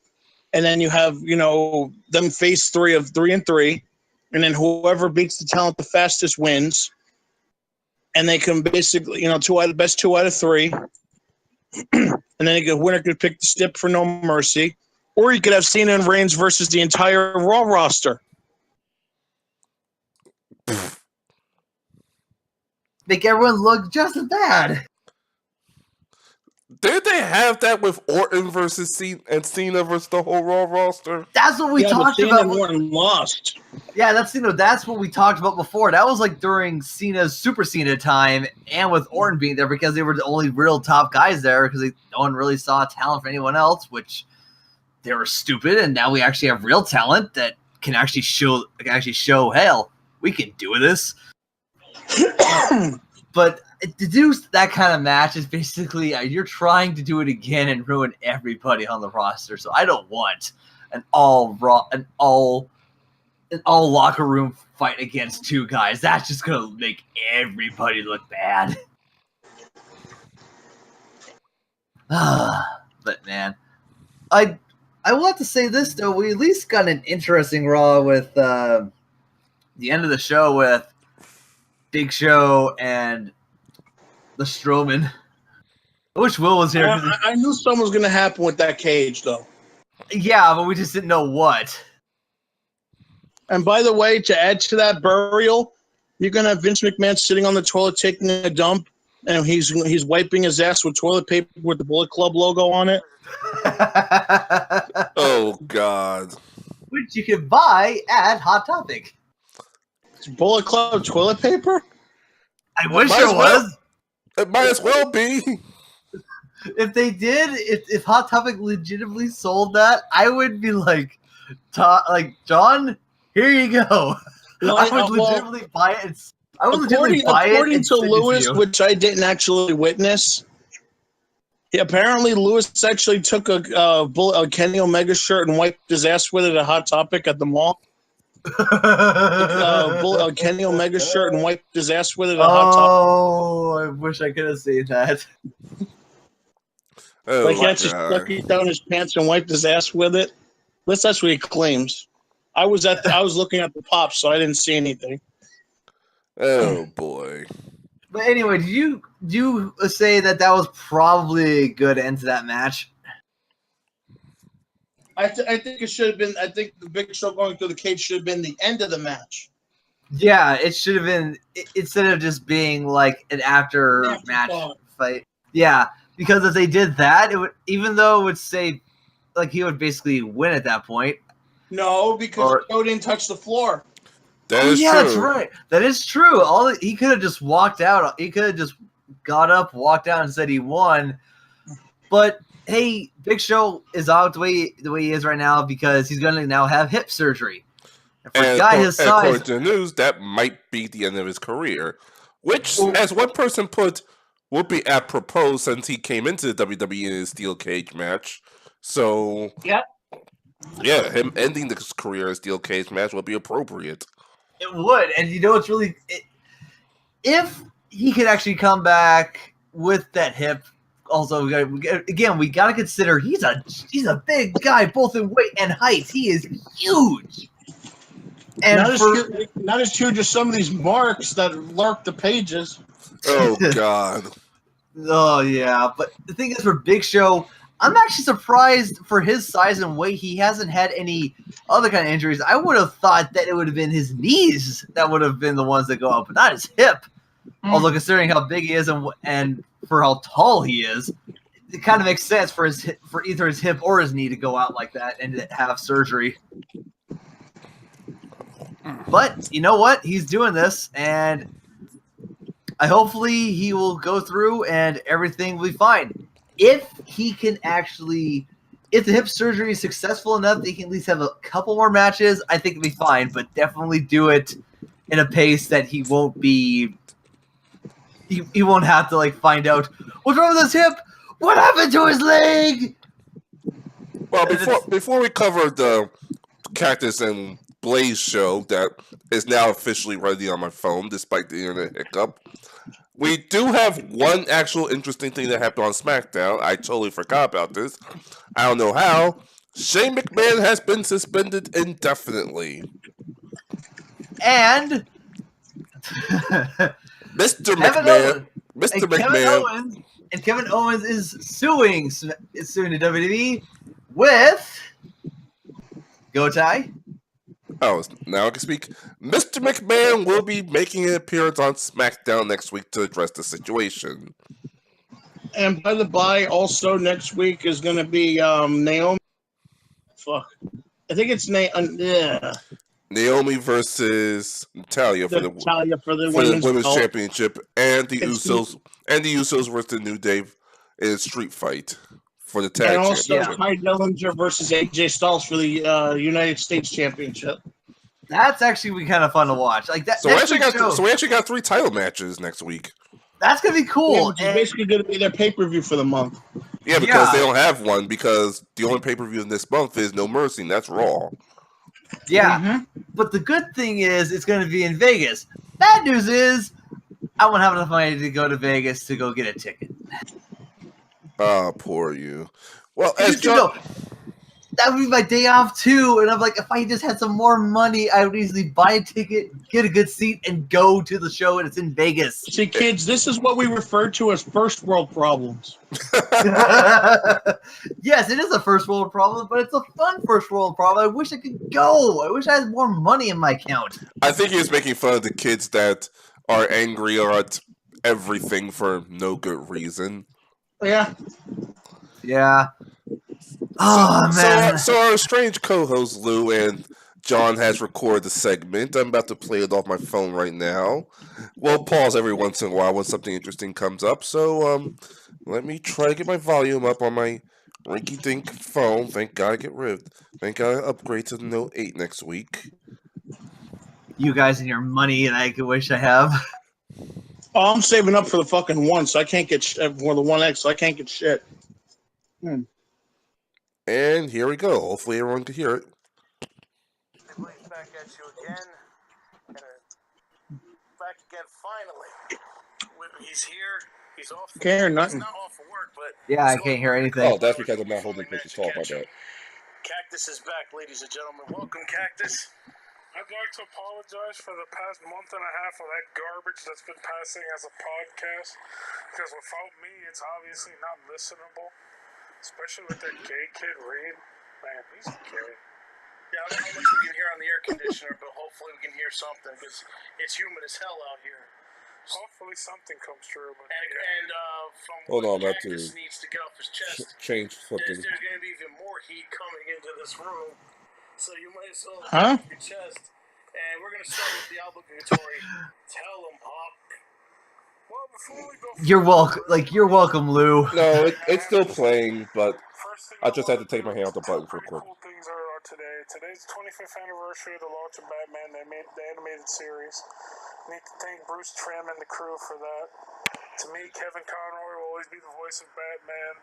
and then you have them face 3 of 3 and 3, and then whoever beats the talent the fastest wins, and they can basically best 2 out of 3, and then the winner could pick the stip for No Mercy, or you could have Cena and Reigns versus the entire Raw roster. Make everyone look just as bad. Did they have that with Orton versus Cena versus the whole Raw roster? That's what we talked Cena about. and Orton lost. Yeah, that's what we talked about before. That was like during Cena's Super Cena time, and with Orton being there because they were the only real top guys there because no one really saw talent for anyone else, which they were stupid. And now we actually have real talent that can actually show, hell, we can do this. But to do that kind of match is basically you're trying to do it again and ruin everybody on the roster. So I don't want an all locker room fight against 2 guys. That's just gonna make everybody look bad. But man, I want to say this though. We at least got an interesting Raw with the end of the show with Big Show and the Strowman. I wish Will was here. I knew something was going to happen with that cage, though. Yeah, but we just didn't know what. And by the way, to add to that burial, you're going to have Vince McMahon sitting on the toilet taking a dump, and he's wiping his ass with toilet paper with the Bullet Club logo on it. Oh, God. Which you can buy at Hot Topic. It's Bullet Club toilet paper? I wish it was. It might as well be. If they did, if Hot Topic legitimately sold that, I would be like, John, here you go. I would legitimately buy it. According to Lewis, which I didn't actually witness, apparently Lewis actually took a Kenny Omega shirt and wiped his ass with it at Hot Topic at the mall. Kenny Omega shirt and wiped his ass with it at Hot Topic. Oh, I wish I could have seen that. Oh, like he actually stuck it down his pants and wiped his ass with it. That's what he claims. I was looking at the pops, so I didn't see anything. Oh boy. But anyway, do you say that was probably a good end to that match? I think it should have been. I think the Big Show going through the cage should have been the end of the match. Yeah, it should have been instead of just being like an after match fight. Yeah, because if they did that, it would, even though it would say like he would basically win at that point. No, because Joe didn't touch the floor. That is true. That's right. That is true. He could have just walked out. He could have just got up, walked out, and said he won. But hey, Big Show is out the way he is right now because he's going to now have hip surgery. And for a guy his size, according to the news, that might be the end of his career. Which, as one person put, would be apropos since he came into the WWE in a steel cage match. So, yeah, him ending his career in a steel cage match would be appropriate. It would, and it's really if he could actually come back with that hip. Also, we got to consider he's a big guy, both in weight and height. He is huge, and not as huge as some of these marks that lurk the pages. Oh God! Oh yeah, but the thing is, for Big Show, I'm actually surprised for his size and weight. He hasn't had any other kind of injuries. I would have thought that it would have been his knees that would have been the ones that go up, but not his hip. Although considering how big he is and for how tall he is, it kind of makes sense for either his hip or his knee to go out like that and to have surgery. But you know what? He's doing this, and hopefully he will go through and everything will be fine. If the hip surgery is successful enough that he can at least have a couple more matches, I think it'll be fine. But definitely do it in a pace that he won't be. He won't have to find out what's wrong with his hip. What happened to his leg? Well, before we cover the Cactus and Blaze show that is now officially ready on my phone, despite the internet hiccup, we do have one actual interesting thing that happened on SmackDown. I totally forgot about this. I don't know how. Shane McMahon has been suspended indefinitely. And Mr. Kevin McMahon. Owens. Mr. McMahon. Kevin Owens is suing the WWE with Go Ty. Oh, now I can speak. Mr. McMahon will be making an appearance on SmackDown next week to address the situation. And by the by, also next week is going to be Naomi. Fuck. I think it's Naomi versus Natalya for the women's championship, and the Usos versus the New Day in a street fight for the tag championship. And also Ty Dillinger versus AJ Styles for the United States Championship. That's actually kind of fun to watch. Like that. So we actually got 3 title matches next week. That's gonna be cool. Yeah, which is basically going to be their pay-per-view for the month. Yeah, because they don't have one, because the only pay-per-view this month is No Mercy, and that's Raw. Yeah, but the good thing is it's going to be in Vegas. Bad news is I won't have enough money to go to Vegas to go get a ticket. Oh, poor you. Well, that would be my day off too, and I'm like, if I just had some more money, I would easily buy a ticket, get a good seat, and go to the show, and it's in Vegas. See, kids, this is what we refer to as first world problems. Yes, it is a first world problem, but it's a fun first world problem. I wish I could go. I wish I had more money in my account. I think he was making fun of the kids that are angry at everything for no good reason. Yeah. Yeah. Oh, man. So our strange co-host Lou and John has recorded the segment. I'm about to play it off my phone right now. We'll pause every once in a while when something interesting comes up. So let me try to get my volume up on my rinky-dink phone. Thank God I get rid. Thank God I upgrade to the Note 8 next week. You guys and your money, and I wish I have. Oh, I'm saving up for the fucking one, so I can't get for the 1X, so I can't get shit. And here we go. Hopefully everyone can hear it. Back at you again. Back again, finally. He's here. He's off. Can't hear nothing. He's not off for work, but Yeah, I can't hear anything. Oh, that's because I'm not holding the talk about that. Cactus is back, ladies and gentlemen. Welcome, Cactus. I'd like to apologize for the past month and a half of that garbage that's been passing as a podcast, because without me, it's obviously not listenable, especially with that gay kid Reed. Man, he's gay. Yeah, I don't know how much we can hear on the air conditioner, but hopefully we can hear something, because it's humid as hell out here. Hopefully something comes true. But From Hold on, what that Cactus too. needs to get off his chest, Change something. there's going to be even more heat coming into this room. So you might as well Huh? get off your chest. And we're going to start with the obligatory tell them, Hawk. well, before we go, You're welcome, Lou. No, it's still playing, but first thing I just had to wanna take my do hand is off the two button for pretty quick. Cool things are today. Today's the 25th anniversary of the launch of Batman. They made the animated series. Need to thank Bruce Trim and the crew for that. To me, Kevin Conroy will always be the voice of Batman.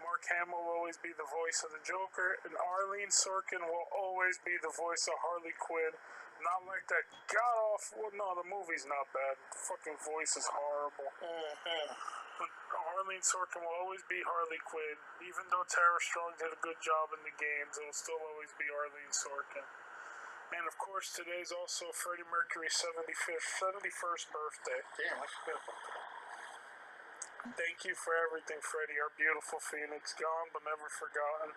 Mark Hamill will always be the voice of the Joker, and Arlene Sorkin will always be the voice of Harley Quinn. Not like that god-awful... No, the movie's not bad. The fucking voice is horrible. But Arlene Sorkin will always be Harley Quinn. Even though Tara Strong did a good job in the games, it will still always be Arlene Sorkin. And, of course, today's also Freddie Mercury's 71st birthday. Damn, I forgot about that. Thank you for everything, Freddie, our beautiful Phoenix. Gone but never forgotten.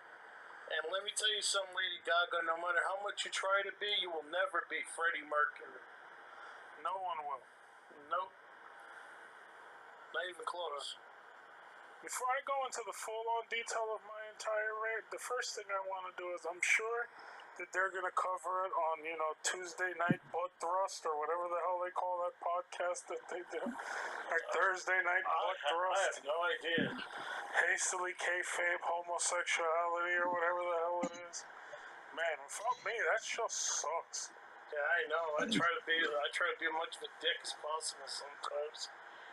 And let me tell you something, Lady Gaga, no matter how much you try to be, you will never be Freddie Mercury. No one will. Nope. Not even close. Before I go into the full-on detail of my entire rant, the first thing I want to do is I'm sure that they're going to cover it on, Tuesday night butt thrust or whatever the hell they call that podcast that they do. Or Thursday night butt I thrust. have no idea. Hastily Kayfabed homosexuality or whatever the hell it is. Man, without me, that show sucks. Yeah, I know. I try to be as much of a dick as possible sometimes,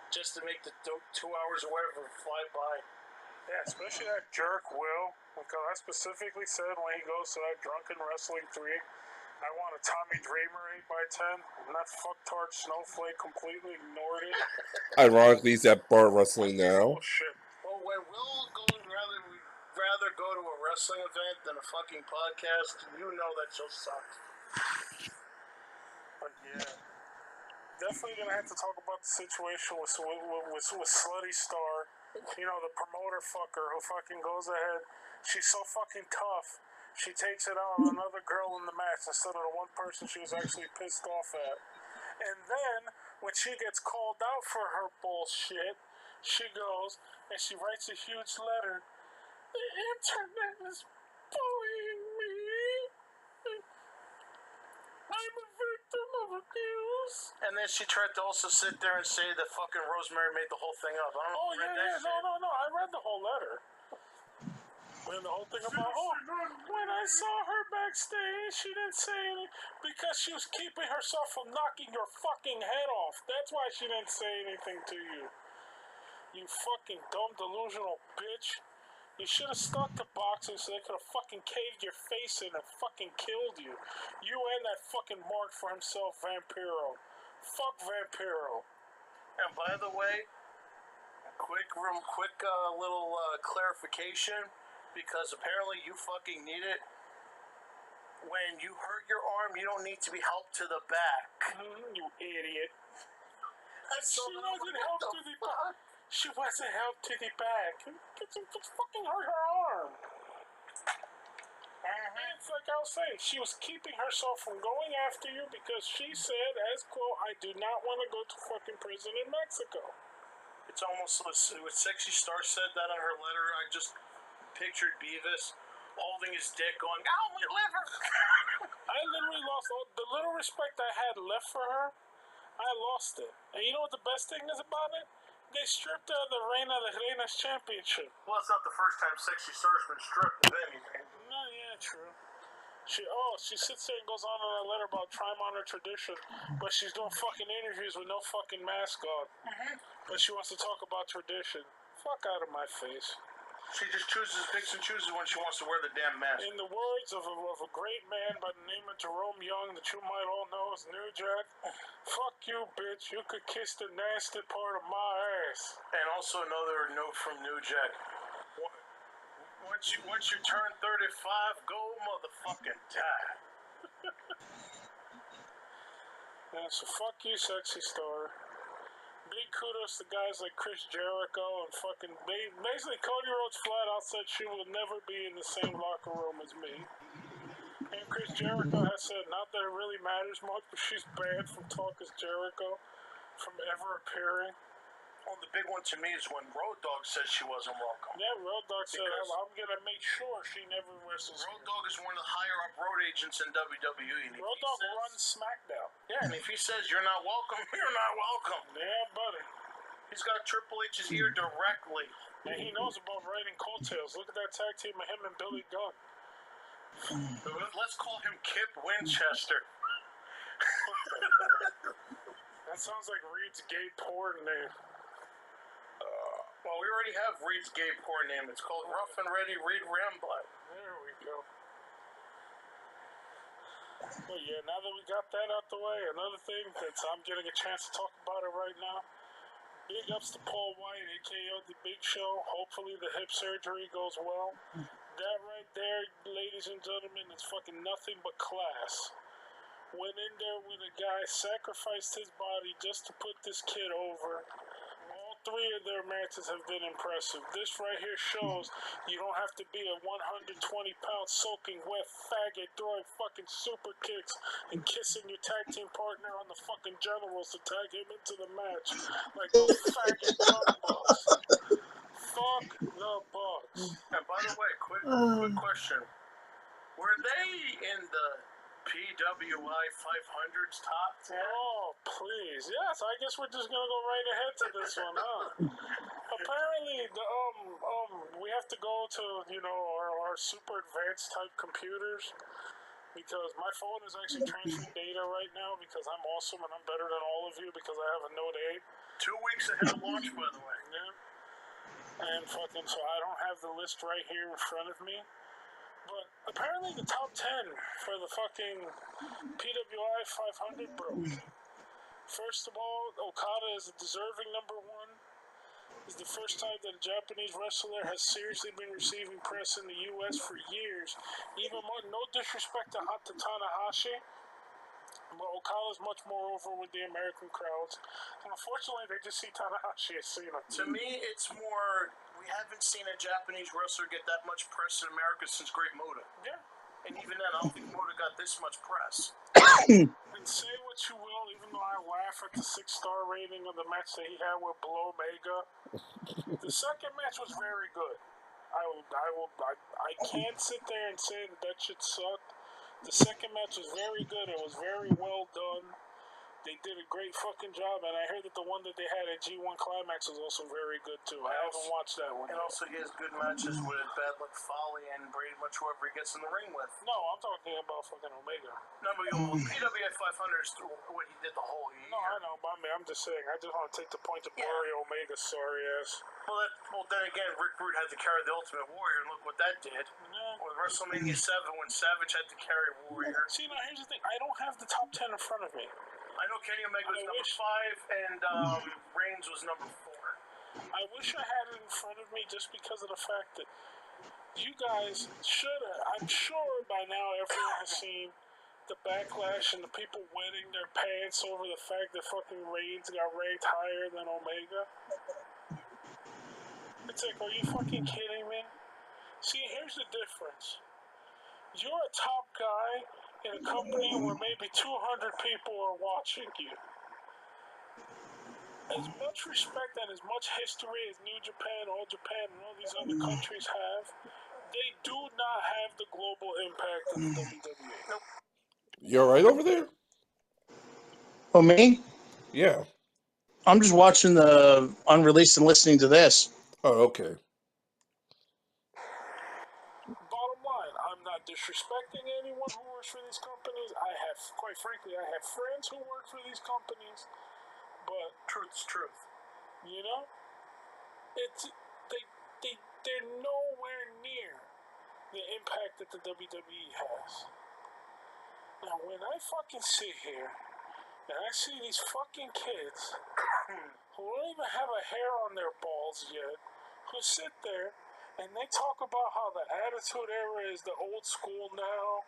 just to make the 2 hours or whatever fly by. Yeah, especially that jerk Will, because I specifically said when he goes to that Drunken Wrestling 3, I want a Tommy Dreamer 8x10, and that fucktard Snowflake completely ignored it. Ironically, he's at bar wrestling now. Bullshit. Well, when Will goes rather go to a wrestling event than a fucking podcast, you know that she'll suck. But yeah. Definitely gonna have to talk about the situation with Slutty Star. You know, the promoter fucker who fucking goes ahead. She's so fucking tough. She takes it out on another girl in the match instead of the one person she was actually pissed off at. And then, when she gets called out for her bullshit, she goes and she writes a huge letter. The internet is bullying me. I'm a victim of abuse. And then she tried to also sit there and say that fucking Rosemary made the whole thing up. I don't know if you read that shit. No. I read the whole letter. And the whole thing about, when I saw her backstage, she didn't say anything because she was keeping herself from knocking your fucking head off. That's why she didn't say anything to you. You fucking dumb, delusional bitch. You should have stuck to boxing so they could have fucking caved your face in and fucking killed you. You and that fucking mark for himself, Vampiro. Fuck Vampiro. And by the way, quick little clarification, because apparently you fucking need it. When you hurt your arm, you don't need to be helped to the back. You idiot. She wasn't helped to the back. She wasn't helped to the back. It's fucking hurt her arm. It's like I was saying, she was keeping herself from going after you because she said, as quote, I do not want to go to fucking prison in Mexico. It's almost with Sexy Star said that on her letter. I just pictured Beavis holding his dick going, ow, my liver. I literally lost all the little respect I had left for her. I lost it. And you know what the best thing is about it? They stripped her of the Reina de Reinas championship. Well, it's not the first time Sexy Star's been stripped of anything. No, yeah, true. She sits there and goes on a letter about Tri-Honor tradition, but she's doing fucking interviews with no fucking mask on. But she wants to talk about tradition. Fuck out of my face. She just picks and chooses when she wants to wear the damn mask. In the words of a great man by the name of Jerome Young, that you might all know as New Jack, fuck you, bitch. You could kiss the nasty part of my ass. And also another note from New Jack. Once you turn 35, go motherfucking die. Yeah, so fuck you, Sexy Star. Big kudos to guys like Chris Jericho and fucking basically Cody Rhodes flat out said she will never be in the same locker room as me. And Chris Jericho has said not that it really matters much, but she's banned from Talk as Jericho from ever appearing. Well, the big one to me is when Road Dogg says she wasn't welcome. Yeah, Road Dogg said, I'm going to make sure she never wrestles. Road Dogg is one of the higher up road agents in WWE. Road Dogg runs SmackDown. Yeah, and if he says you're not welcome, you're not welcome. Yeah, buddy. He's got Triple H's ear directly. And he knows about writing coattails. Look at that tag team of him and Billy Gunn. Let's call him Kip Winchester. That sounds like Reed's gay porn name. Well, we already have Reed's gay porn name. It's called Rough and Ready Reed Ramblin'. There we go. Well, yeah, now that we got that out the way, another thing that I'm getting a chance to talk about it right now. Big ups to Paul White, a.k.a. The Big Show. Hopefully the hip surgery goes well. That right there, ladies and gentlemen, is fucking nothing but class. Went in there with a guy, sacrificed his body just to put this kid over. All three of their matches have been impressive. This right here shows you don't have to be a 120-pound soaking wet faggot throwing fucking super kicks and kissing your tag team partner on the fucking genitals to tag him into the match like those faggot young bucks. Fuck the Bucks. And by the way, quick question. Were they in the PWI 500's top 10? Oh, please. Yes, I guess we're just gonna go right ahead to this one, huh? Apparently, we have to go to, our super advanced type computers because my phone is actually transferring data right now because I'm awesome and I'm better than all of you because I have a Note 8. 2 weeks ahead of launch, by the way. Yeah. And fucking, so I don't have the list right here in front of me. But apparently the top 10 for the fucking PWI 500 broke. First of all, Okada is a deserving number one. It's the first time that a Japanese wrestler has seriously been receiving press in the U.S. for years. Even more, no disrespect to Tanahashi, but Okada's much more over with the American crowds. And unfortunately, they just see Tanahashi as, To me, it's more, we haven't seen a Japanese wrestler get that much press in America since Great Muta. Yeah. And even then, I don't think Muta got this much press. And say what you will, even though I laugh at the 6-star rating of the match that he had with Blue Omega, the second match was very good. I can't sit there and say that shit sucked. The second match was very good. It was very well done. They did a great fucking job, and I heard that the one that they had at G1 Climax was also very good too. I haven't watched that one. And yet. also, he has good matches with Bad Luck Folly and pretty much whoever he gets in the ring with. No, I'm talking about fucking Omega. No, but PWA 500 is what he did the whole year. No, I know, but I'm just saying. I just want to take the point to bury Omega's sorry ass. Well, then again, Rick Rude had to carry the Ultimate Warrior, and look what that did. Yeah. With WrestleMania 7, when Savage had to carry Warrior. See, now here's the thing. I don't have the top 10 in front of me. I know Kenny Omega was number 5, and Reigns was number 4. I wish I had it in front of me just because of the fact that you guys should have. I'm sure by now everyone has seen the backlash and the people wetting their pants over the fact that fucking Reigns got ranked higher than Omega. It's like, are you fucking kidding me? See, here's the difference. You're a top guy in a company where maybe 200 people are watching you. As much respect and as much history as New Japan, All Japan, and all these other countries have, they do not have the global impact of the WWE. Nope. You all right over there? Oh, me? Yeah. I'm just watching the unreleased and listening to this. Oh, okay. Bottom line, I'm not disrespecting anyone who works for these companies. Quite frankly, I have friends who work for these companies, but Truth's truth. you know, they're nowhere near the impact that the WWE has. Now, when I fucking sit here and I see these fucking kids who don't even have a hair on their balls yet, who sit there and they talk about how the Attitude Era is the old school now.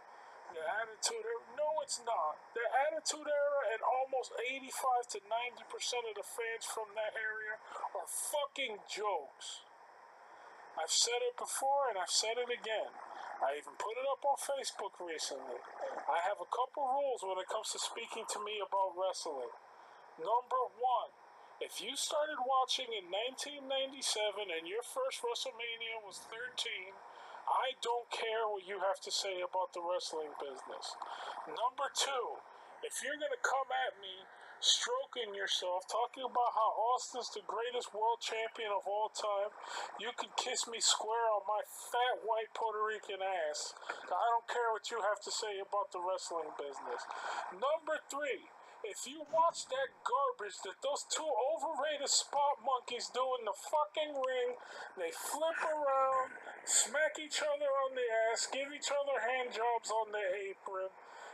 The Attitude Era, no, it's not. The Attitude Era and almost 85 to 90% of the fans from that area are fucking jokes. I've said it before and I've said it again. I even put it up on Facebook recently. I have a couple rules when it comes to speaking to me about wrestling. Number one, if you started watching in 1997 and your first WrestleMania was 13, I don't care what you have to say about the wrestling business. Number two, if you're going to come at me stroking yourself, talking about how Austin's the greatest world champion of all time, you can kiss me square on my fat white Puerto Rican ass. I don't care what you have to say about the wrestling business. Number three, if you watch that garbage that those two overrated spot monkeys do in the fucking ring, they flip around, smack each other on the ass, give each other hand jobs on the apron.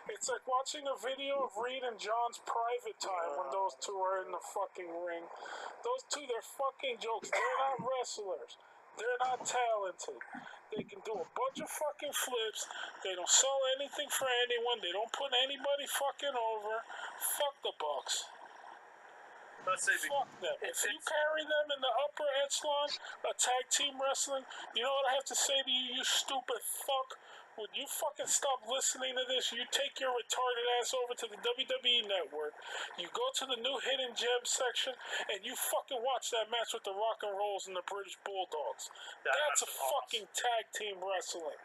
It's like watching a video of Reed and John's private time when those two are in the fucking ring. Those two, they're fucking jokes. They're not wrestlers. They're not talented. They can do a bunch of fucking flips. They don't sell anything for anyone. They don't put anybody fucking over. Fuck the Bucks. Fuck them. If you carry them in the upper echelon of tag team wrestling, you know what I have to say to you, you stupid fuck? Would you fucking stop listening to this? You take your retarded ass over to the WWE Network. You go to the new Hidden Gems section, and you fucking watch that match with the Rock and Rolls and the British Bulldogs. That's a fucking tag team wrestling.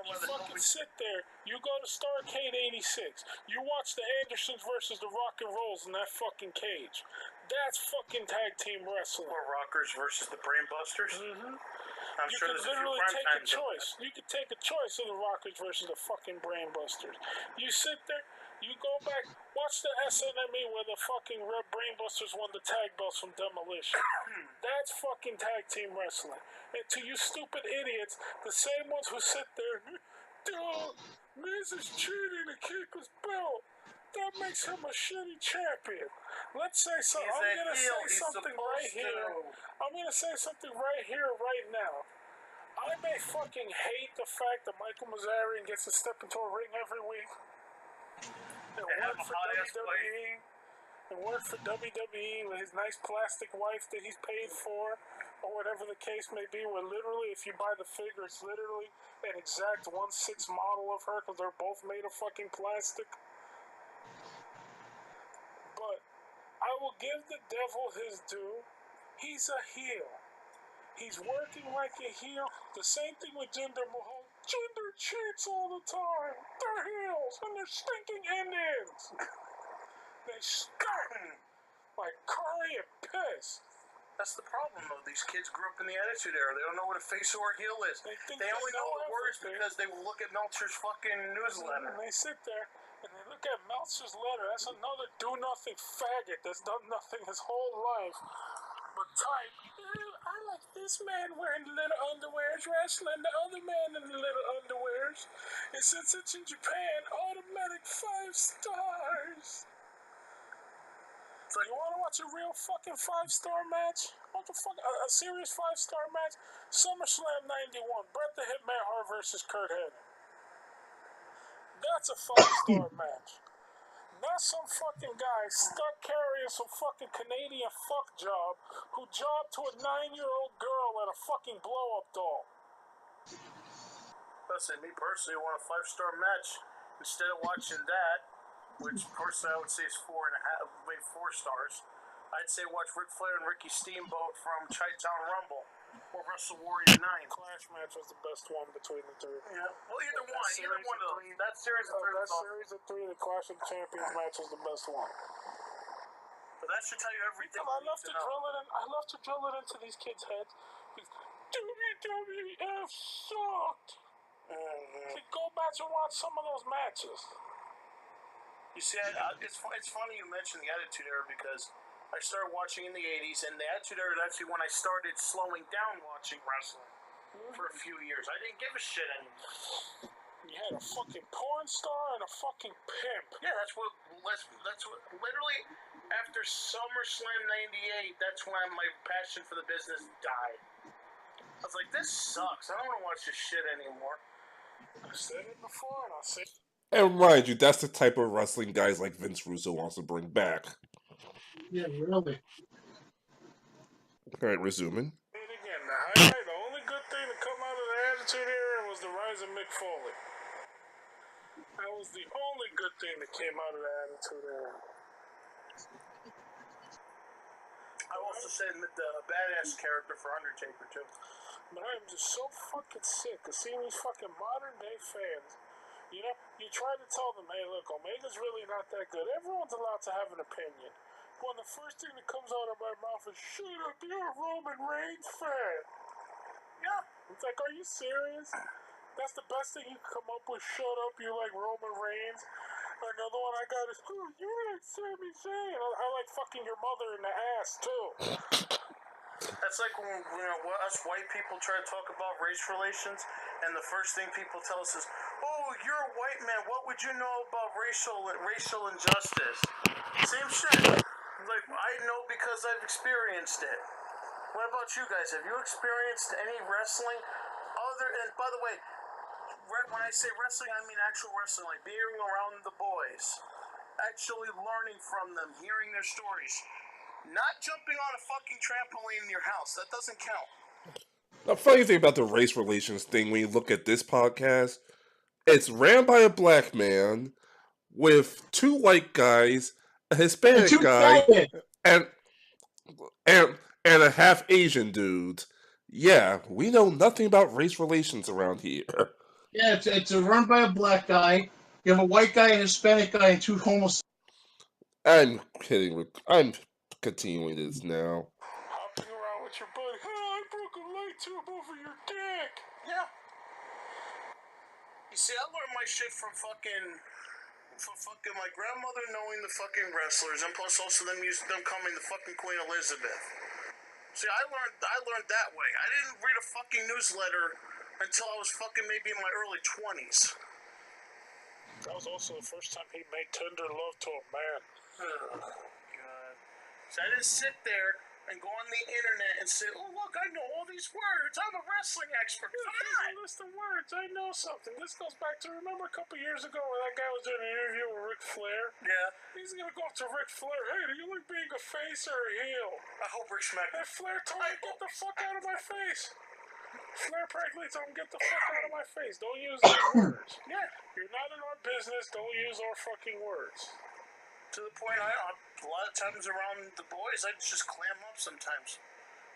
You fucking sit there, you go to Starrcade 86, you watch the Andersons versus the Rock and Rolls in that fucking cage. That's fucking tag team wrestling. Or Rockers versus the Brainbusters. Mm-hmm. I'm You sure could there's literally a few take a prime choice. You could take a choice of the Rockers versus the fucking Brainbusters. You sit there, You go back, watch the SNME where the fucking Red Brainbusters won the tag belts from Demolition. That's fucking tag team wrestling. And to you stupid idiots, the same ones who sit there, dude, Miz is cheating to keep his belt. That makes him a shitty champion. Let's say something. I'm gonna say something right here. I'm gonna say something right here, right now. I may fucking hate the fact that Michael Mazarian gets to step into a ring every week. And work for WWE, with his nice plastic wife that he's paid for, or whatever the case may be, where literally, if you buy the figure, it's literally an exact 1/6 model of her, because they're both made of fucking plastic. But I will give the devil his due. He's a heel. He's working like a heel. The same thing with Jinder Mahal. Jinder cheats all the time. They're heels, and they're stinking Indians. They stink like curry and piss. That's the problem, though. These kids grew up in the Attitude Era. They don't know what a face or a heel is. They only know the words because they will look at Meltzer's fucking newsletter. And they sit there and they look at Meltzer's letter. That's another do-nothing faggot that's done nothing his whole life but type, I like this man wearing the little underwears wrestling the other man in the little underwears. And since it's in Japan, automatic 5 stars. So you want to watch a real fucking 5-star match? What the fuck? A serious 5-star match? SummerSlam 91. Bret the Hitman Hart versus Kurt Hennig. That's a 5-star match. Not some fucking guy stuck carrying some fucking Canadian fuck job who jobbed to a 9-year-old girl at a fucking blow-up doll. Listen, me personally want a 5-star match instead of watching that, which personally I would say is 4.5, maybe 4 stars. I'd say watch Ric Flair and Ricky Steamboat from Chi-Town Rumble or Wrestle Warrior 9. Clash match was the best one between the two. Yeah, well, either one of those. That series of three. That series of 3, the Clash of Champions match was the best one. But that should tell you everything. I love to drill it in. I love to drill it into these kids' heads. WWF sucked. So go back and watch some of those matches. You see, it's funny you mentioned the Attitude Era because I started watching in the 80s, and the Attitude Era is actually when I started slowing down watching wrestling for a few years. I didn't give a shit anymore. You had a fucking porn star and a fucking pimp. Yeah, that's what literally after SummerSlam 98, that's when my passion for the business died. I was like, this sucks. I don't want to watch this shit anymore. I said it before, and I'll say it. And mind you, that's the type of wrestling guys like Vince Russo wants to bring back. Yeah, really. All right, resuming. Again, the only good thing to come out of the Attitude Era was the rise of Mick Foley. That was the only good thing that came out of the Attitude Era. I also said the badass character for Undertaker too. But I'm just so fucking sick of seeing these fucking modern day fans. You know, you try to tell them, hey, look, Omega's really not that good. Everyone's allowed to have an opinion. When the first thing that comes out of my mouth is, shut up, you're a Roman Reigns fan. Yeah. It's like, are you serious? That's the best thing you can come up with, shut up, you like Roman Reigns. Another one I got is, oh, you like Sami Zayn. I like fucking your mother in the ass, too. That's like when us white people try to talk about race relations, and the first thing people tell us is, "Oh, you're a white man. What would you know about racial injustice?" Same shit. Like, I know because I've experienced it. What about you guys? Have you experienced any wrestling and by the way, when I say wrestling, I mean actual wrestling, like being around the boys, actually learning from them, hearing their stories. Not jumping on a fucking trampoline in your house. That doesn't count. The funny thing about the race relations thing, when you look at this podcast, it's ran by a black man with 2 white guys, a Hispanic guy, and a half Asian dude. Yeah, we know nothing about race relations around here. Yeah, it's run by a black guy. You have a white guy, a Hispanic guy, and 2 homosexuals. I'm kidding. I'm continuing this now. Hopping around with your buddy. Hey, I broke a light tube over your dick. Yeah. You see, I learned my shit from fucking for fucking my grandmother knowing the fucking wrestlers, and plus also them coming the fucking Queen Elizabeth. See, I learned that way. I didn't read a fucking newsletter until I was fucking maybe in my early 20s. That was also the first time he made tender love to a man. Oh, God. So I didn't sit there and go on the internet and say, oh, look, I know all these words. I'm a wrestling expert. Here's a list of words. I know something. This goes back to, remember a couple years ago when that guy was doing an interview with Ric Flair? Yeah. He's going to go up to Ric Flair. Hey, do you like being a face or a heel? I hope Rick smacked And Flair told him, get the fuck out of my face. Flair practically told him, get the fuck out of my face. Don't use those words. Yeah. You're not in our business. Don't use our fucking words. To the point, a lot of times around the boys, I just clam up sometimes.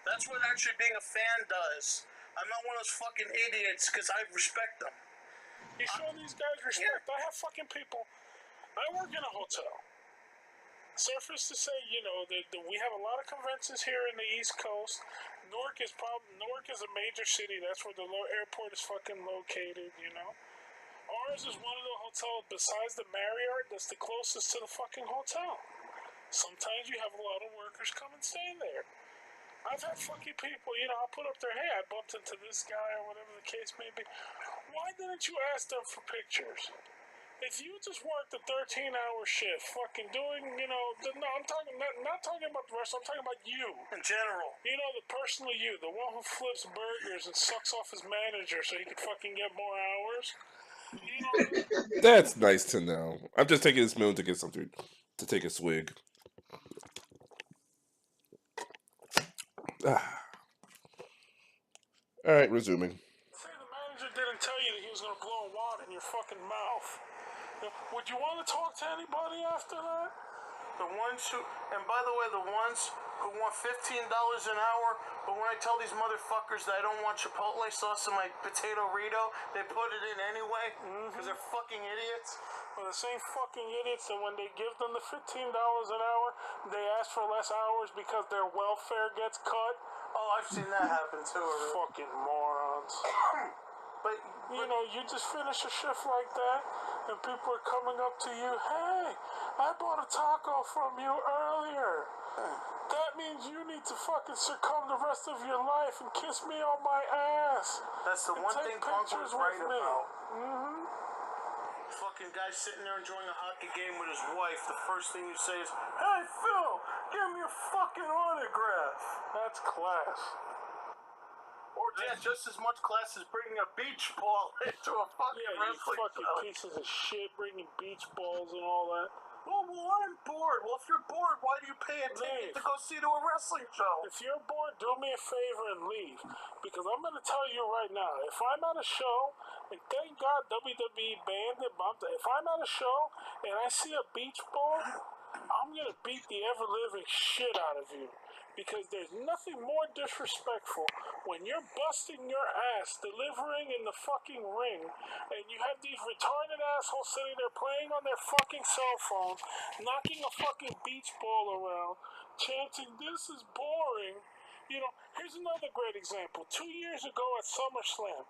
That's what actually being a fan does. I'm not one of those fucking idiots because I respect them. You show these guys respect. I have fucking people. I work in a hotel. Surface to say, you know, we have a lot of conventions here in the East Coast. Newark is a major city. That's where the airport is fucking located, you know. Ours is one of the hotels, besides the Marriott, that's the closest to the fucking hotel. Sometimes you have a lot of workers come and stay there. I've had fucking people, you know, I'll put up their, hey, I bumped into this guy or whatever the case may be. Why didn't you ask them for pictures? If you just worked a 13-hour shift, fucking doing, you know, no, I'm talking, not talking about the rest, I'm talking about you. In general. You know, the personal you, the one who flips burgers and sucks off his manager so he could fucking get more hours. You know, That's nice to know. I'm just taking this moment to get something to take a swig. All right, resuming. say the manager didn't tell you that he was going to blow a wad in your fucking mouth. Would you want to talk to anybody after that? The ones who, and by the way, the ones who want $15 an hour, but when I tell these motherfuckers that I don't want Chipotle sauce in my potato Rito, they put it in anyway, because they're fucking idiots. Well, the same fucking idiots that when they give them the $15 an hour, they ask for less hours because their welfare gets cut. Oh, I've seen that happen too. Fucking morons. But you know, you just finish a shift like that, and people are coming up to you, hey, I bought a taco from you earlier. That means you need to fucking succumb the rest of your life and kiss me on my ass. That's the and one thing Punk was right about. Mm-hmm. Fucking guy sitting there enjoying a hockey game with his wife, the first thing you say is, hey, Phil, give me a fucking autograph. That's class. Or yeah, just as much class as bringing a beach ball into a fucking wrestling fucking show. Pieces of shit bringing beach balls and all that. Well, I'm bored. Well, if you're bored, why do you pay a ticket to go see to a wrestling show? If you're bored, do me a favor and leave. Because I'm going to tell you right now, if I'm at a show, and thank God WWE banned it, but if I'm at a show and I see a beach ball, I'm going to beat the ever-living shit out of you. Because there's nothing more disrespectful when you're busting your ass delivering in the fucking ring and you have these retarded assholes sitting there playing on their fucking cell phone, knocking a fucking beach ball around, chanting, this is boring. You know, here's another great example. 2 years ago at SummerSlam,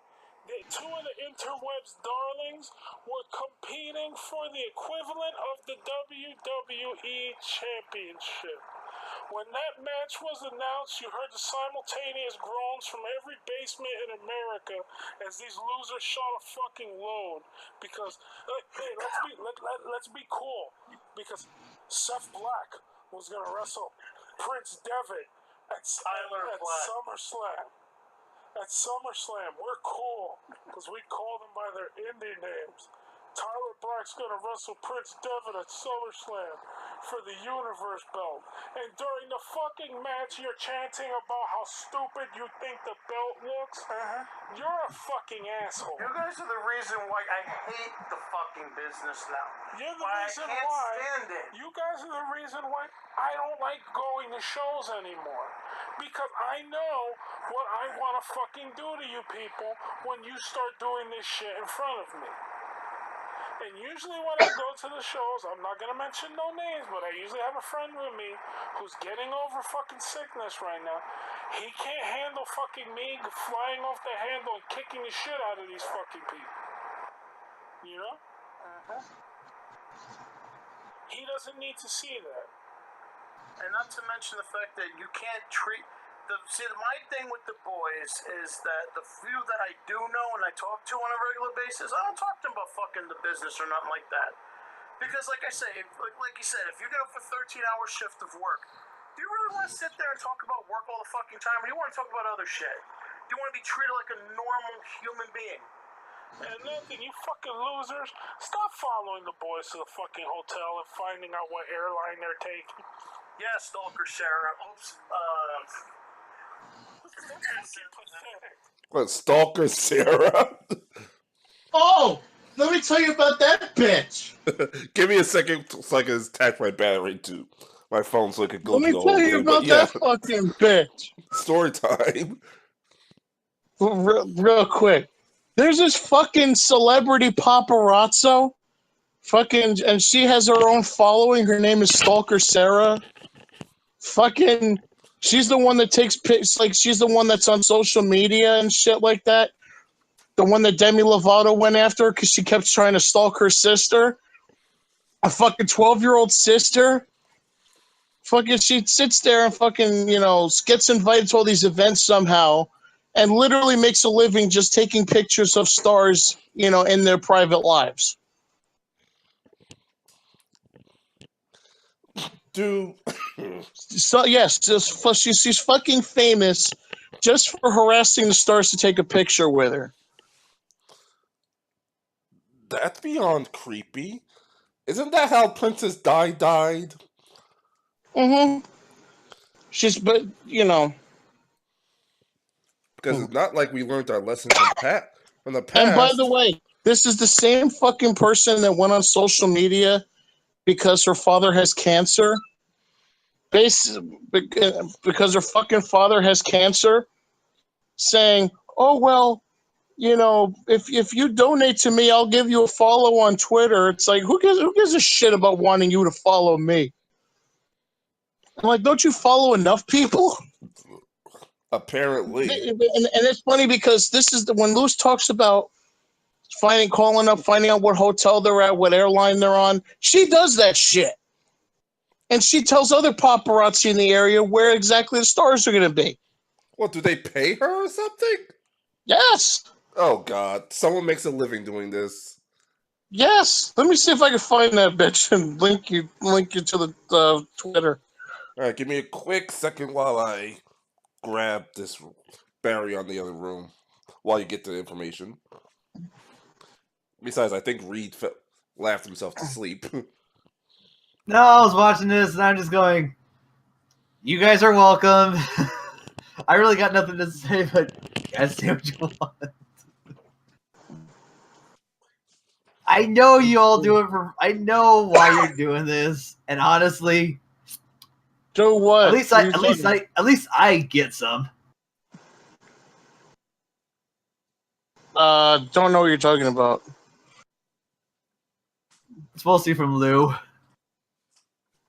the two of the interwebs darlings were competing for the equivalent of the WWE Championship. When that match was announced, you heard the simultaneous groans from every basement in America as these losers shot a fucking load. Because, hey, let's be cool. Because Seth Black was gonna wrestle Prince Devitt at SummerSlam. At SummerSlam, we're cool because we call them by their indie names. Tyler Black's gonna wrestle Prince Devitt at SummerSlam for the Universe belt. And during the fucking match, you're chanting about how stupid you think the belt looks. You're a fucking asshole. You guys are the reason why I hate the fucking business now. You're the reason why. I can't stand it. You guys are the reason why I don't like going to shows anymore. Because I know what I want to fucking do to you people when you start doing this shit in front of me. And usually when I go to the shows, I'm not going to mention no names, but I usually have a friend with me who's getting over fucking sickness right now. He can't handle fucking me flying off the handle and kicking the shit out of these fucking people. You know? He doesn't need to see that. And not to mention the fact that you can't treat my thing with the boys is that the few that I do know and I talk to on a regular basis, I don't talk to them about fucking the business or nothing like that. Because, like I say, like you said, if you get up for 13-hour shift of work, do you really want to sit there and talk about work all the fucking time, or do you want to talk about other shit? Do you want to be treated like a normal human being? And Nathan, you fucking losers, stop following the boys to the fucking hotel and finding out what airline they're taking. Yeah, Stalker Sarah. Oops. What, Stalker Sarah? Oh, let me tell you about that bitch. Give me a second so I can attach my battery to my phone so I can go Let me through the whole tell you thing. about that fucking bitch. Story time. Real quick. There's this fucking celebrity paparazzo. Fucking, and she has her own following. Her name is Stalker Sarah. Fucking, she's the one that takes pics. Like, she's the one that's on social media and shit like that. The one that Demi Lovato went after because she kept trying to stalk her sister. A fucking 12-year-old sister. Fucking, she sits there and fucking, gets invited to all these events somehow and literally makes a living just taking pictures of stars, in their private lives. Dude. So, yes, she's fucking famous just for harassing the stars to take a picture with her. That's beyond creepy. Isn't that how Princess Di died? Mm-hmm. But. Because it's not like we learned our lesson from the past. And by the way, this is the same fucking person that went on social media because her father has cancer. Because her fucking father has cancer, saying, "Oh well, if you donate to me, I'll give you a follow on Twitter." It's like, who gives a shit about wanting you to follow me? I'm like, don't you follow enough people? Apparently. And it's funny because this is when Luz talks about finding out what hotel they're at, what airline they're on. She does that shit. And she tells other paparazzi in the area where exactly the stars are going to be. What, do they pay her or something? Yes. Oh, God. Someone makes a living doing this. Yes. Let me see if I can find that bitch and link you to the Twitter. All right, give me a quick second while I grab this battery on the other room while you get the information. Besides, I think Reed laughed himself to sleep. No, I was watching this and I'm just going, you guys are welcome. I really got nothing to say, but you guys say what you want. I know you all do it I know why you're doing this, and honestly, do what? At least I get some. Don't know what you're talking about. It's mostly from Lou.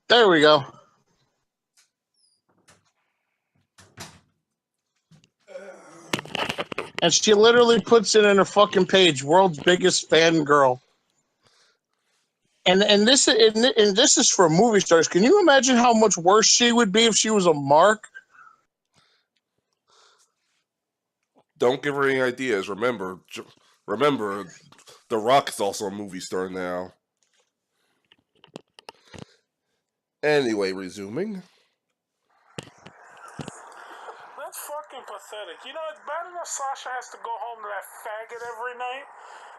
There we go. And she literally puts it in her fucking page, world's biggest fangirl. And this is for movie stars. Can you imagine how much worse she would be if she was a mark? Don't give her any ideas. Remember, The Rock is also a movie star now. Anyway, resuming. That's fucking pathetic. It's bad enough Sasha has to go home to that faggot every night.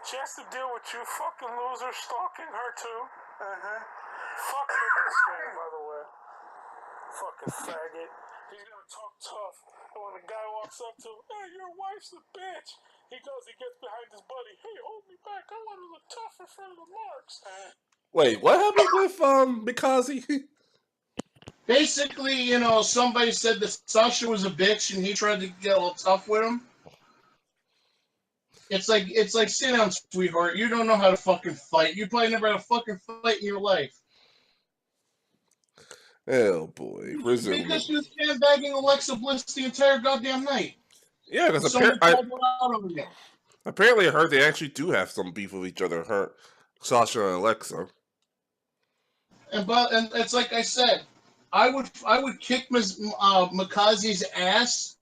She has to deal with you fucking losers stalking her too. Fuck this guy, by the way. Fucking faggot. He's gonna talk tough. And when the guy walks up to him, hey, your wife's a bitch. He gets behind his buddy. Hey, hold me back. I want to look tough in front of the marks. Wait, what happened with Mikaze? Basically, somebody said that Sasha was a bitch and he tried to get a little tough with him. It's like sit down, sweetheart. You don't know how to fucking fight. You probably never had a fucking fight in your life. Oh boy, resuming. Because she was sandbagging Alexa Bliss the entire goddamn night. Yeah, because apparently I heard they actually do have some beef with each other. Sasha and Alexa. and it's like I said, I would kick Makazi's ass,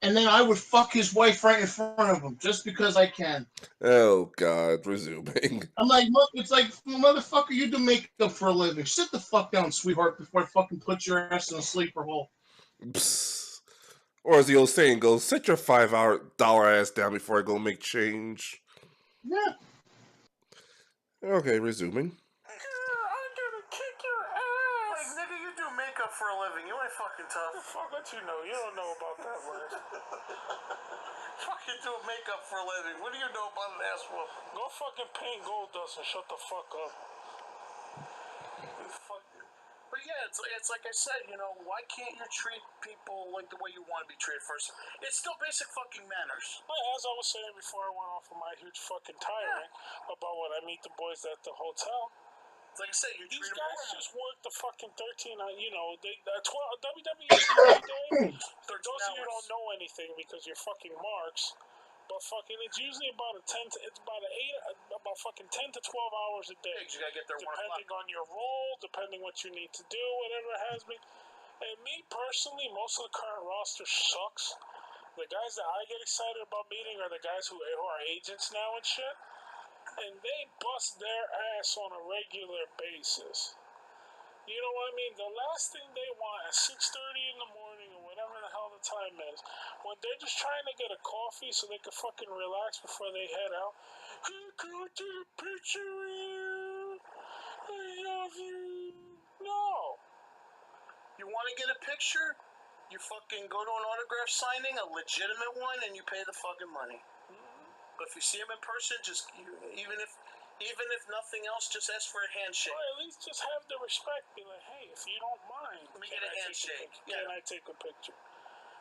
and then I would fuck his wife right in front of him just because I can. Oh God, resuming. I'm like, look, it's like, motherfucker, you do makeup for a living. Sit the fuck down, sweetheart, before I fucking put your ass in a sleeper hole. Psst. Or as the old saying goes, sit your $5 ass down before I go make change. Yeah. Okay, resuming. I'm gonna kick your ass! Like, nigga, you do makeup for a living. You ain't fucking tough. The fuck what you know? You don't know about that life. Fucking do makeup for a living. What do you know about an ass whoop? Go fucking paint gold dust and shut the fuck up. But yeah, it's like I said, you know, why can't you treat people like the way you want to be treated first? It's still basic fucking manners. Well, as I was saying before I went off of my huge fucking tirade about when I meet the boys at the hotel. Like I said, these guys just work the fucking 13, you know, they 12 WWE day. For those of you who don't know anything because you're fucking marks, but fucking it's usually about about fucking 10 to 12 hours a day. You gotta get there depending on your role, depending what you need to do, whatever it has been. And me personally, most of the current roster sucks. The guys that I get excited about meeting are the guys who are agents now and shit. And they bust their ass on a regular basis. You know what I mean? The last thing they want at 6:30 in the morning or whatever the hell the time is, when they're just trying to get a coffee so they can fucking relax before they head out. Hey, can I take a picture of you? I love you. No. You want to get a picture? You fucking go to an autograph signing, a legitimate one, and you pay the fucking money. But if you see him in person, just even if nothing else, just ask for a handshake. Or at least just have the respect. Be like, hey, if you don't mind, let me get a handshake. Can I take a picture?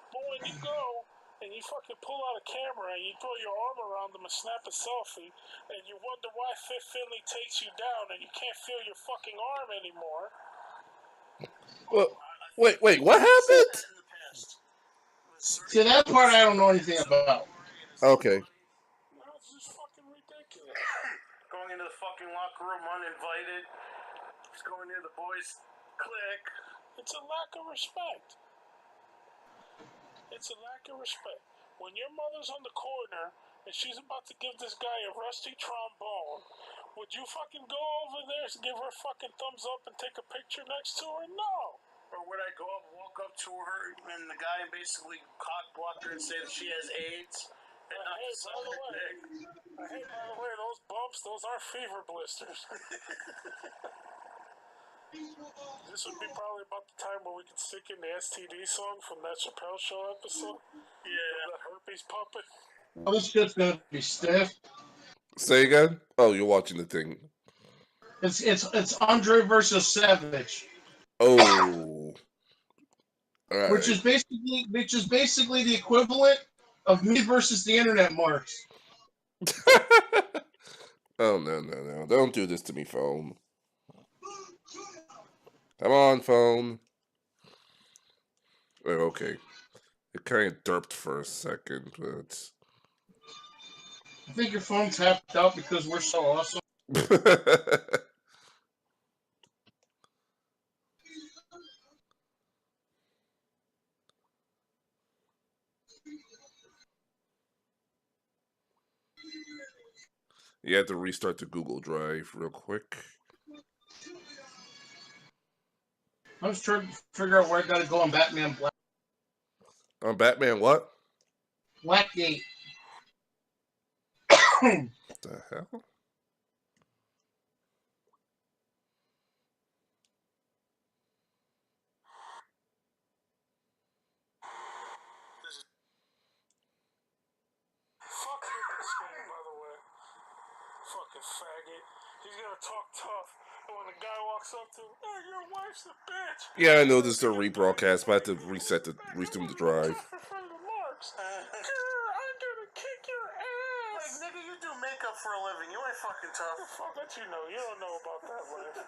But when you go and you fucking pull out a camera and you throw your arm around them and snap a selfie, and you wonder why Fifth Finley takes you down and you can't feel your fucking arm anymore. Well, wait, what happened? See, that part I don't know anything about. Okay. It's just fucking ridiculous. Going into the fucking locker room uninvited. Just going near the boys' clique. It's a lack of respect. It's a lack of respect. When your mother's on the corner and she's about to give this guy a rusty trombone, would you fucking go over there and give her a fucking thumbs up and take a picture next to her? No. Or would I go up, walk up to her, and the guy basically cock block her and say that she has AIDS? And hey, by the way, those bumps, those are fever blisters. This would be probably about the time where we could stick in the STD song from that Chappelle Show episode. Yeah. The herpes puppet. Oh, this shit's gonna be stiff. Say again? Oh, you're watching the thing. It's Andre versus Savage. Oh. All right. Which is basically the equivalent of me versus the internet marks. Oh, no. Don't do this to me, phone. Come on, phone. Oh, okay. It kind of derped for a second, but... I think your phone tapped out because we're so awesome. You have to restart the Google Drive real quick. I'm just trying to figure out where I gotta go on Batman Black. On Batman what? Blackgate. What the hell? Fuck you, this guy, by the way. Fucking faggot. He's gonna talk tough. And when the guy walks up to him, hey, your wife's a bitch. Yeah, I know this is a rebroadcast, but I have to resume the drive. I'm gonna kick your ass. Like, nigga, you do makeup for a living. You ain't fucking tough. The fuck that you know? You don't know about that life.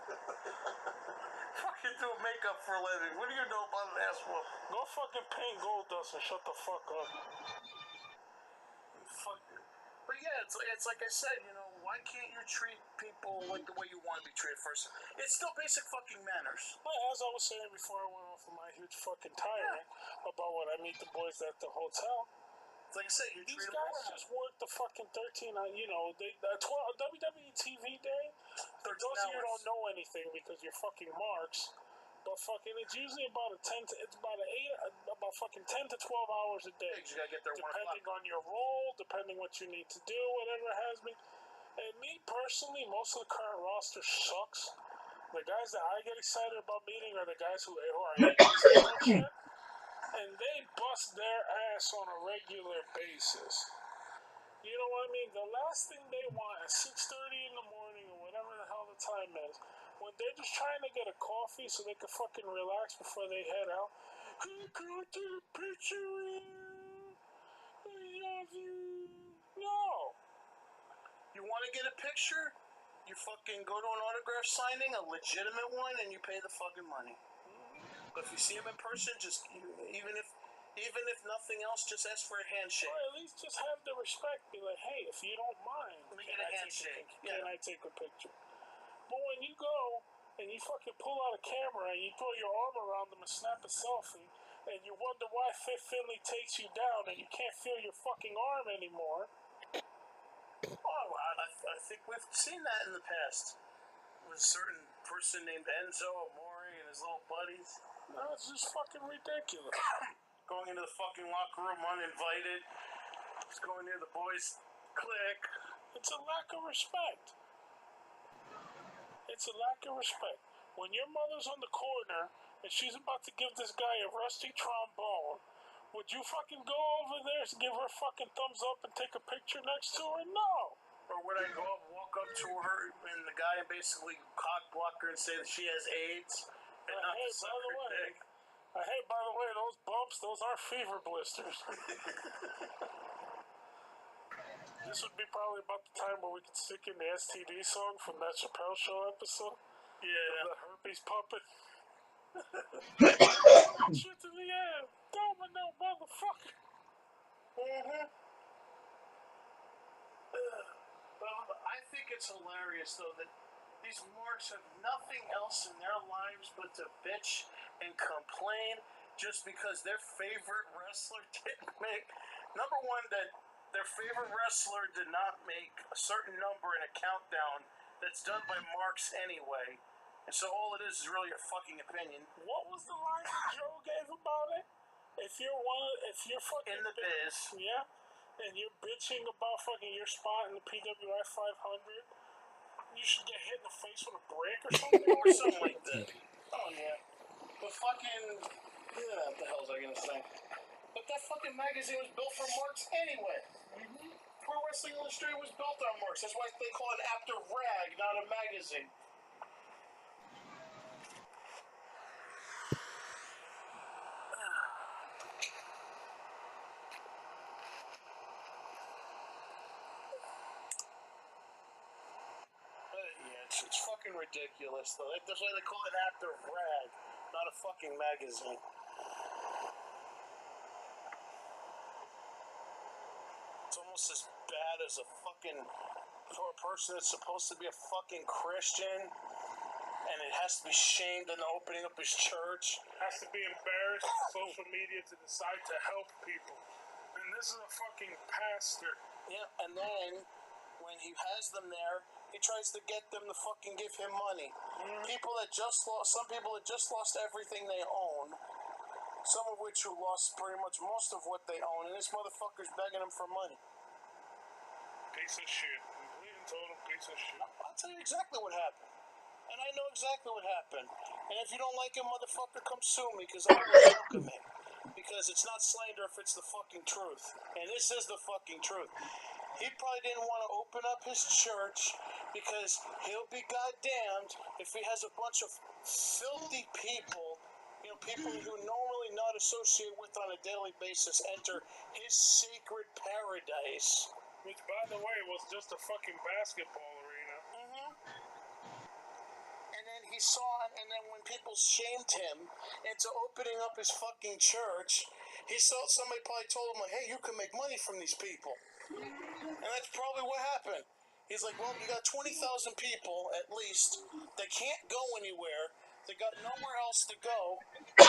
Fucking do makeup for a living. What do you know about an ass whoop? Go fucking paint gold dust and shut the fuck up. Fuck. But yeah, it's like I said, you know, why can't you treat people like the way you want to be treated first? It's still basic fucking manners. Well, as I was saying before I went off of my huge fucking tirade about when I meet the boys at the hotel, Like I said, you these treat them guys well. just work the fucking 13, you know, they 12 WWE TV day. For those of you who don't know anything because you're fucking marks, but fucking it's usually about about fucking 10 to 12 hours a day. You gotta get there 1 Depending o'clock. on your role, depending what you need to do, whatever it has been. And me personally, most of the current roster sucks. The guys that I get excited about meeting are the guys who are shit, and they bust their ass on a regular basis. You know what I mean? The last thing they want at 6:30 in the morning or whatever the hell the time is, when they're just trying to get a coffee so they can fucking relax before they head out. Hey, can I take a picture with you? I love you. No. You want to get a picture? You fucking go to an autograph signing, a legitimate one, and you pay the fucking money. But if you see him in person, just even if nothing else, just ask for a handshake. Or at least just have the respect. Be like, hey, if you don't mind, Let me get a handshake. Can I take a picture? But when you go and you fucking pull out a camera and you throw your arm around them and snap a selfie, and you wonder why Fifth Finley takes you down and you can't feel your fucking arm anymore. Oh, I think we've seen that in the past. With a certain person named Enzo Amore and his little buddies. No, it's just fucking ridiculous. Going into the fucking locker room uninvited. Just going near the boys' clique. It's a lack of respect. It's a lack of respect. When your mother's on the corner and she's about to give this guy a rusty trombone, would you fucking go over there and give her a fucking thumbs up and take a picture next to her? No. Or would I walk up to her and the guy basically cock block her and say that she has AIDS? And not Hey, to suck her dick? by the way, those bumps, those aren't fever blisters. This would be probably about the time where we could stick in the STD song from that Chappelle Show episode. Yeah. The herpes puppet. Shit to the end. Domino, motherfucker. Mm-hmm. But I think it's hilarious, though, that these marks have nothing else in their lives but to bitch and complain just because their favorite wrestler didn't make. Number one, that their favorite wrestler did not make a certain number in a countdown that's done by marks anyway. And so all it is really a fucking opinion. What was the line that Joe gave about it? If you're fucking In the biz. yeah, and you're bitching about fucking your spot in the PWI 500, you should get hit in the face with a brick or something. Or something like that. Oh, yeah. But fucking... Yeah, what the hell was I gonna say? But that fucking magazine was built for marks anyway. Mm-hmm. Pro Wrestling Illustrated was built on marks. That's why they call it After Rag, not a magazine. It's fucking ridiculous, though. That's why they call it After Rag, not a fucking magazine. It's almost as bad as a fucking for a person that's supposed to be a fucking Christian, and it has to be shamed in opening up his church. Has to be embarrassed on social media to decide to help people. And this is a fucking pastor. Yeah, and then when he has them there, he tries to get them to fucking give him money. People that just lost, some people that just lost everything they own, some of which who lost pretty much most of what they own, and this motherfucker's begging them for money. Piece of shit. Complete and total piece of shit. I'll tell you exactly what happened. And I know exactly what happened. And if you don't like him, motherfucker, come sue me, because I will welcome it. Because it's not slander if it's the fucking truth. And this is the fucking truth. He probably didn't want to open up his church because he'll be goddamned if he has a bunch of filthy people, people who normally not associate with on a daily basis, enter his sacred paradise. Which, by the way, was just a fucking basketball arena. Mm-hmm. And then he saw it, and then when people shamed him into opening up his fucking church, he saw somebody probably told him, like, hey, you can make money from these people. And that's probably what happened. He's like, well, you got 20,000 people at least that can't go anywhere. They got nowhere else to go. Get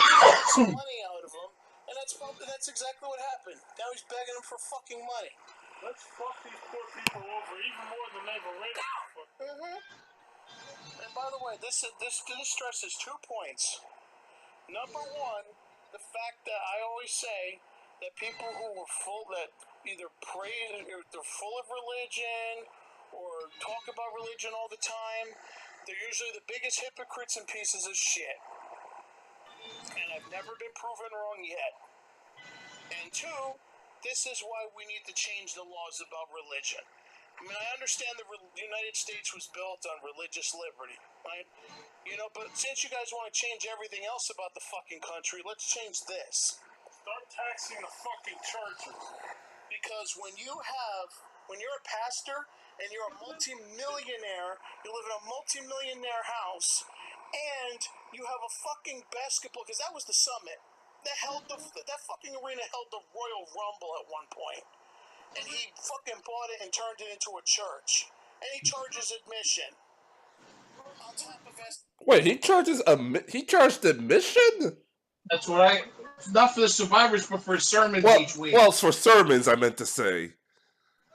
some money out of them, and that's exactly what happened. Now he's begging them for fucking money. Let's fuck these poor people over even more than they've already. And by the way, this stresses 2 points. Number one, the fact that I always say that people who are that either pray or they're full of religion or talk about religion all the time, they're usually the biggest hypocrites and pieces of shit. And I've never been proven wrong yet. And 2, this is why we need to change the laws about religion. I mean, I understand the United States was built on religious liberty, right? You know, but since you guys want to change everything else about the fucking country, let's change this. Start taxing the fucking churches. Because when you're a pastor and you're a multi-millionaire, you live in a multi-millionaire house, and you have a fucking basketball, because that was the summit. That fucking arena held the Royal Rumble at one point. And he fucking bought it and turned it into a church. And he charges admission. On top of that. Wait, he charged admission? That's what not for the survivors, but for sermons each week. Well, it's for sermons, I meant to say.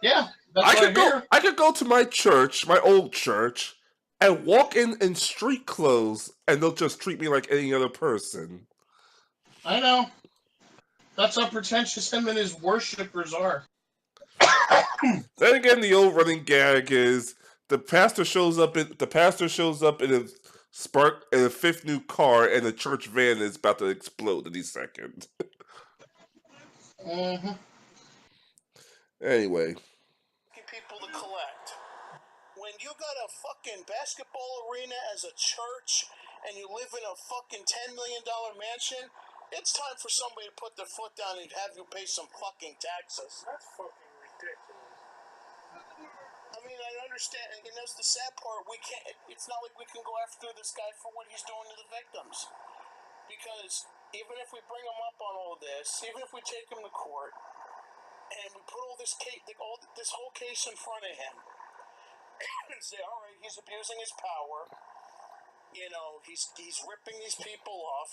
Yeah, that's what I hear. I could go to my church, my old church, and walk in street clothes, and they'll just treat me like any other person. I know. That's how pretentious him and his worshippers are. Then again, the old running gag is the pastor shows up in a fifth new car, and the church van is about to explode any second. Mm-hmm. Anyway. People to collect. When you got a fucking basketball arena as a church, and you live in a fucking $10 million mansion, it's time for somebody to put their foot down and have you pay some fucking taxes. That's fucking ridiculous. I mean, I understand, and that's the sad part. It's not like we can go after this guy for what he's doing to the victims. Because even if we bring him up on all this, even if we take him to court, and we put all this whole case in front of him, and say, all right, he's abusing his power, you know, he's ripping these people off,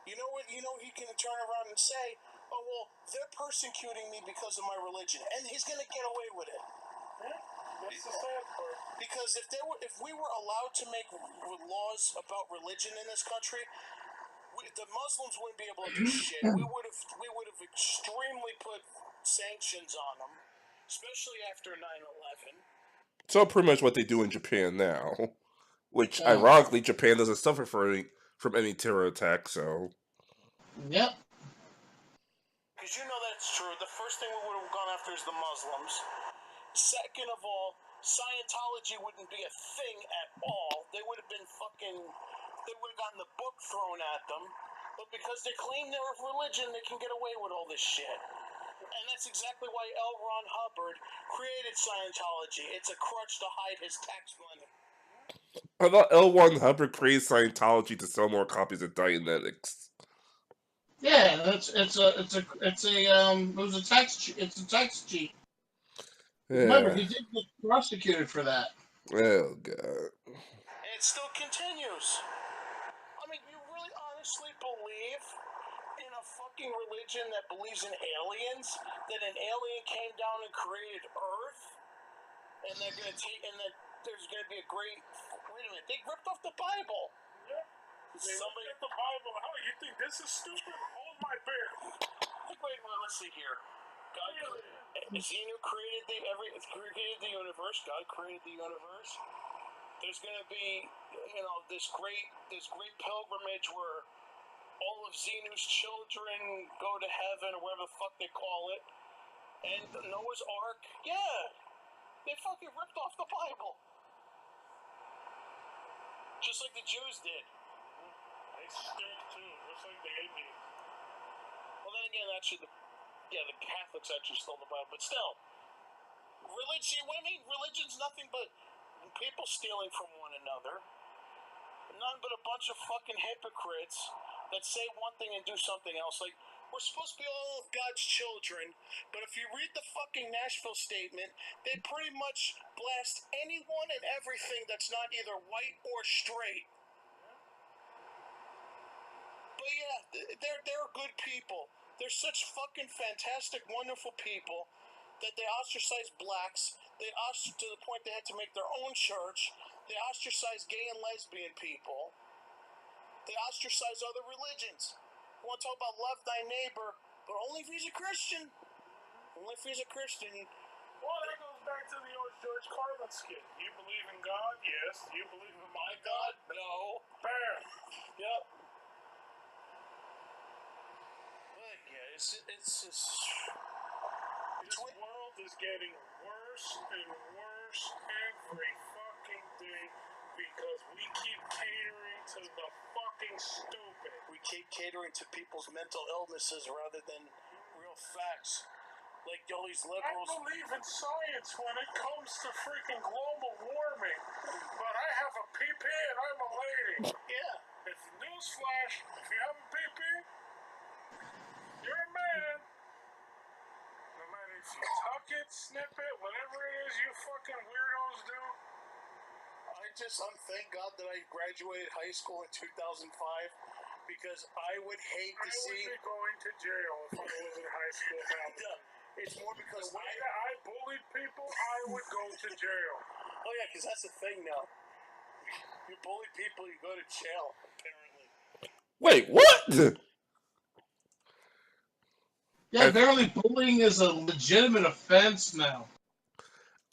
you know what, he can turn around and say, oh, well, they're persecuting me because of my religion, and he's going to get away with it. That's the sad part. Because if we were allowed to make laws about religion in this country, the Muslims wouldn't be able to do shit. We would have extremely put sanctions on them, especially after 9/11. So pretty much what they do in Japan now, which ironically Japan doesn't suffer from any terror attacks. So. Yep. Because you know that's true. The first thing we would have gone after is the Muslims. Second of all, Scientology wouldn't be a thing at all. They would have gotten the book thrown at them. But because they claim they're of religion, they can get away with all this shit. And that's exactly why L. Ron Hubbard created Scientology. It's a crutch to hide his tax money. I thought L. Ron Hubbard created Scientology to sell more copies of Dianetics. Yeah, it's a tax cheat. Yeah. Remember, he did get prosecuted for that. Oh, God. And it still continues. I mean, you really honestly believe in a fucking religion that believes in aliens? That an alien came down and created Earth? And they're going to and that there's going to be a great... Wait a minute, they ripped off the Bible. Yeah. Somebody ripped the Bible. How you think this is stupid? Hold my beer. Wait, let's see here. Xenu created the universe. God created the universe. There's going to be, this great pilgrimage where all of Xenu's children go to heaven or whatever the fuck they call it. And Noah's Ark, yeah, they fucking ripped off the Bible, just like the Jews did. They stink too, just like the Indians. Well, then again, actually, the Catholics actually stole the Bible, but still, religion's nothing but people stealing from one another. None but a bunch of fucking hypocrites that say one thing and do something else. Like, we're supposed to be all of God's children, but if you read the fucking Nashville statement, they pretty much blast anyone and everything that's not either white or straight. But yeah, they're good people. They're such fucking fantastic, wonderful people that they ostracize blacks. They to the point they had to make their own church. They ostracize gay and lesbian people. They ostracize other religions. You want to talk about love thy neighbor, but only if he's a Christian. Only if he's a Christian. Well, that goes back to the old George Carlin skit. You believe in God? Yes. You believe in my God? No. Bam. Yep. But yeah, it's just... This world is getting worse and worse every fucking day because we keep catering to the fucking stupid. We keep catering to people's mental illnesses rather than real facts. Like all these liberals. I believe in science when it comes to freaking global warming, but I have a PP and I'm a lady. Yeah. If newsflash, if you have a PP, you're a man. No matter if you tuck it, snip it, whatever it is you fucking weirdos do. I'm thank God that I graduated high school in 2005 because I would hate to see. I would be going to jail if I was in high school now. It's more because the way that I bullied people, I would go to jail. Oh yeah, because that's the thing now. You bully people, you go to jail, apparently. Wait, what? Yeah, apparently bullying is a legitimate offense now.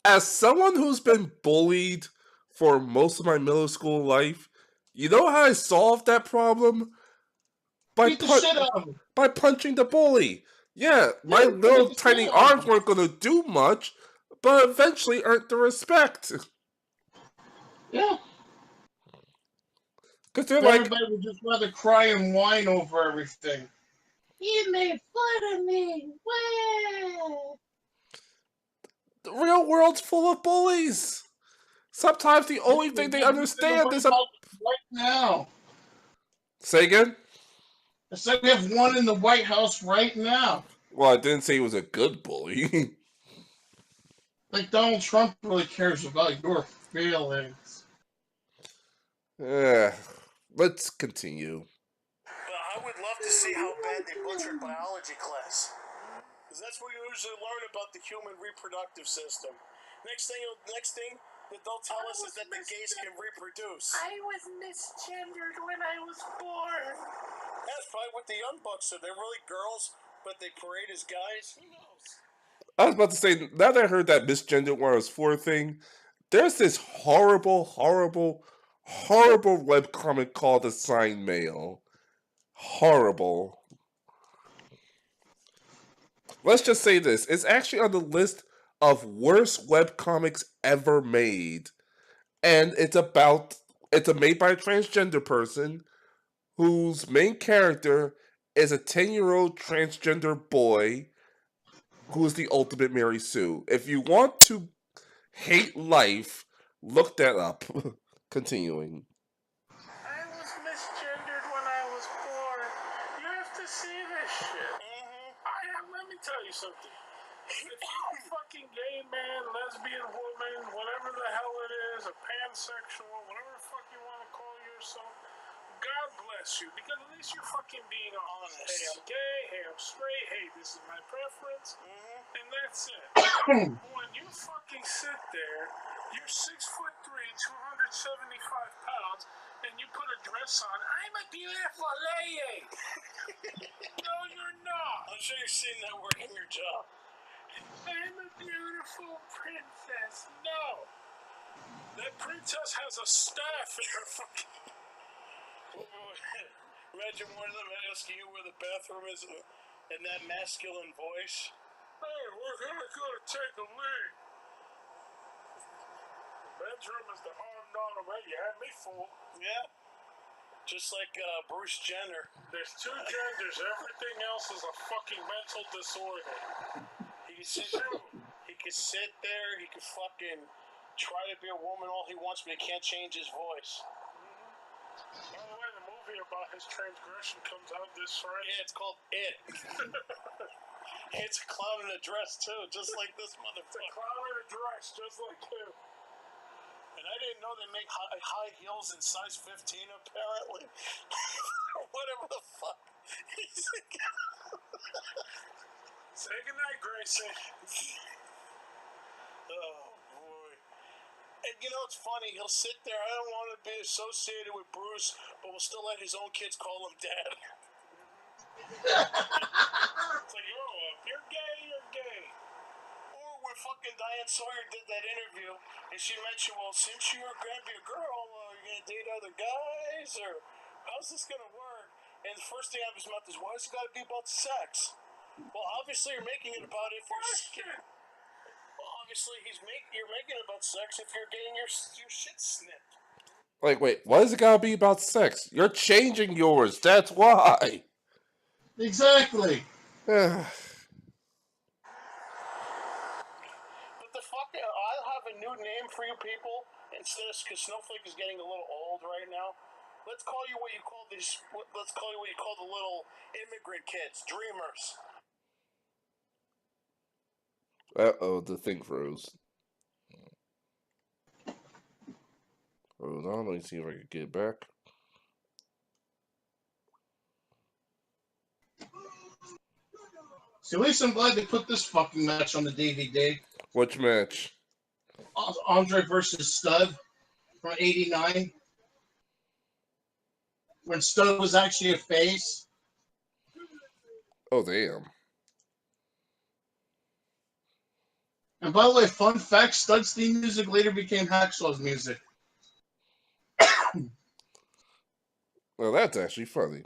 As someone who's been bullied for most of my middle school life, you know how I solved that problem? Beat the shit out of him. By punching the bully. Yeah, my little tiny arms weren't going to do much, but eventually earned the respect. Yeah. Because they're everybody would just rather cry and whine over everything. You made fun of me. Wow. The real world's full of bullies. Sometimes the only thing they understand is right now. Say again? I said we have one in the White House right now. Well, I didn't say he was a good bully. Like Donald Trump really cares about your feelings. Let's continue. But I would love to see how bad they butchered biology class. Because that's where you usually learn about the human reproductive system. Next thing that they'll tell us is that the gays can reproduce. I was misgendered when I was born. That's probably what the young bucks are. They're really girls, but they parade as guys. Who knows? I was about to say, now that I heard that misgendered when I was 4 thing, there's this horrible webcomic called Assigned Male. Horrible. Let's just say this. It's actually on the list of worst webcomics ever made. And it's made by a transgender person whose main character is a 10-year-old transgender boy who is the ultimate Mary Sue. If you want to hate life, look that up. Continuing. I was misgendered when I was born. You have to see this shit. Let me tell you something. If you're a fucking gay man, lesbian woman, whatever the hell it is, a pansexual, whatever the fuck you want to call yourself, God bless you, because at least you're fucking being honest. Hey, I'm gay, hey, I'm straight, hey, this is my preference, and that's it. When you fucking sit there, you're 6'3", 275 pounds, and you put a dress on, I'm a beautiful lady. No, you're not. I'm sure you've seen that work in your job. I'm a beautiful princess. No. That princess has a staff in her fucking... Imagine one of them asking you where the bathroom is in that masculine voice. Hey, we're gonna go to take a leak. The bedroom is the arm not away. You had me fooled. Yeah. Just like Bruce Jenner. There's 2 genders. Everything else is a fucking mental disorder. He could sit there. He could fucking try to be a woman all he wants, but he can't change his voice. By the way, the movie about his transgression comes out this Friday. Yeah, it's called It. It's a clown in a dress too, just like this It's a motherfucker. clown in a dress, just like him. And I didn't know they make high heels in size 15, apparently. Whatever the fuck. Say goodnight, Gracie. Oh, boy. And you know, it's funny. He'll sit there. I don't want to be associated with Bruce, but we'll still let his own kids call him Dad. It's like, oh, you're gay, you're gay. Or when fucking Diane Sawyer did that interview, and she mentioned, well, since you're going to be a girl, you're going to date other guys, or how's this going to work? And the first thing out of his mouth is, why has it got to be about sex? Well, obviously you're making it about if you're... Well, obviously you're making it about sex if you're getting your shit snipped. Like, wait, why does it gotta be about sex? You're changing yours. That's why. Exactly. But the fucking, I'll have a new name for you people instead of, because Snowflake is getting a little old right now. Let's call you what you call these. Let's call you what you call the little immigrant kids, dreamers. Uh-oh, the thing froze. Hold on, let me see if I can get it back. So at least I'm glad they put this fucking match on the DVD. Which match? Andre versus Stud from '89. When Stud was actually a face. Oh, damn. And by the way, fun fact, Stud's theme music later became Hacksaw's music. Well, that's actually funny.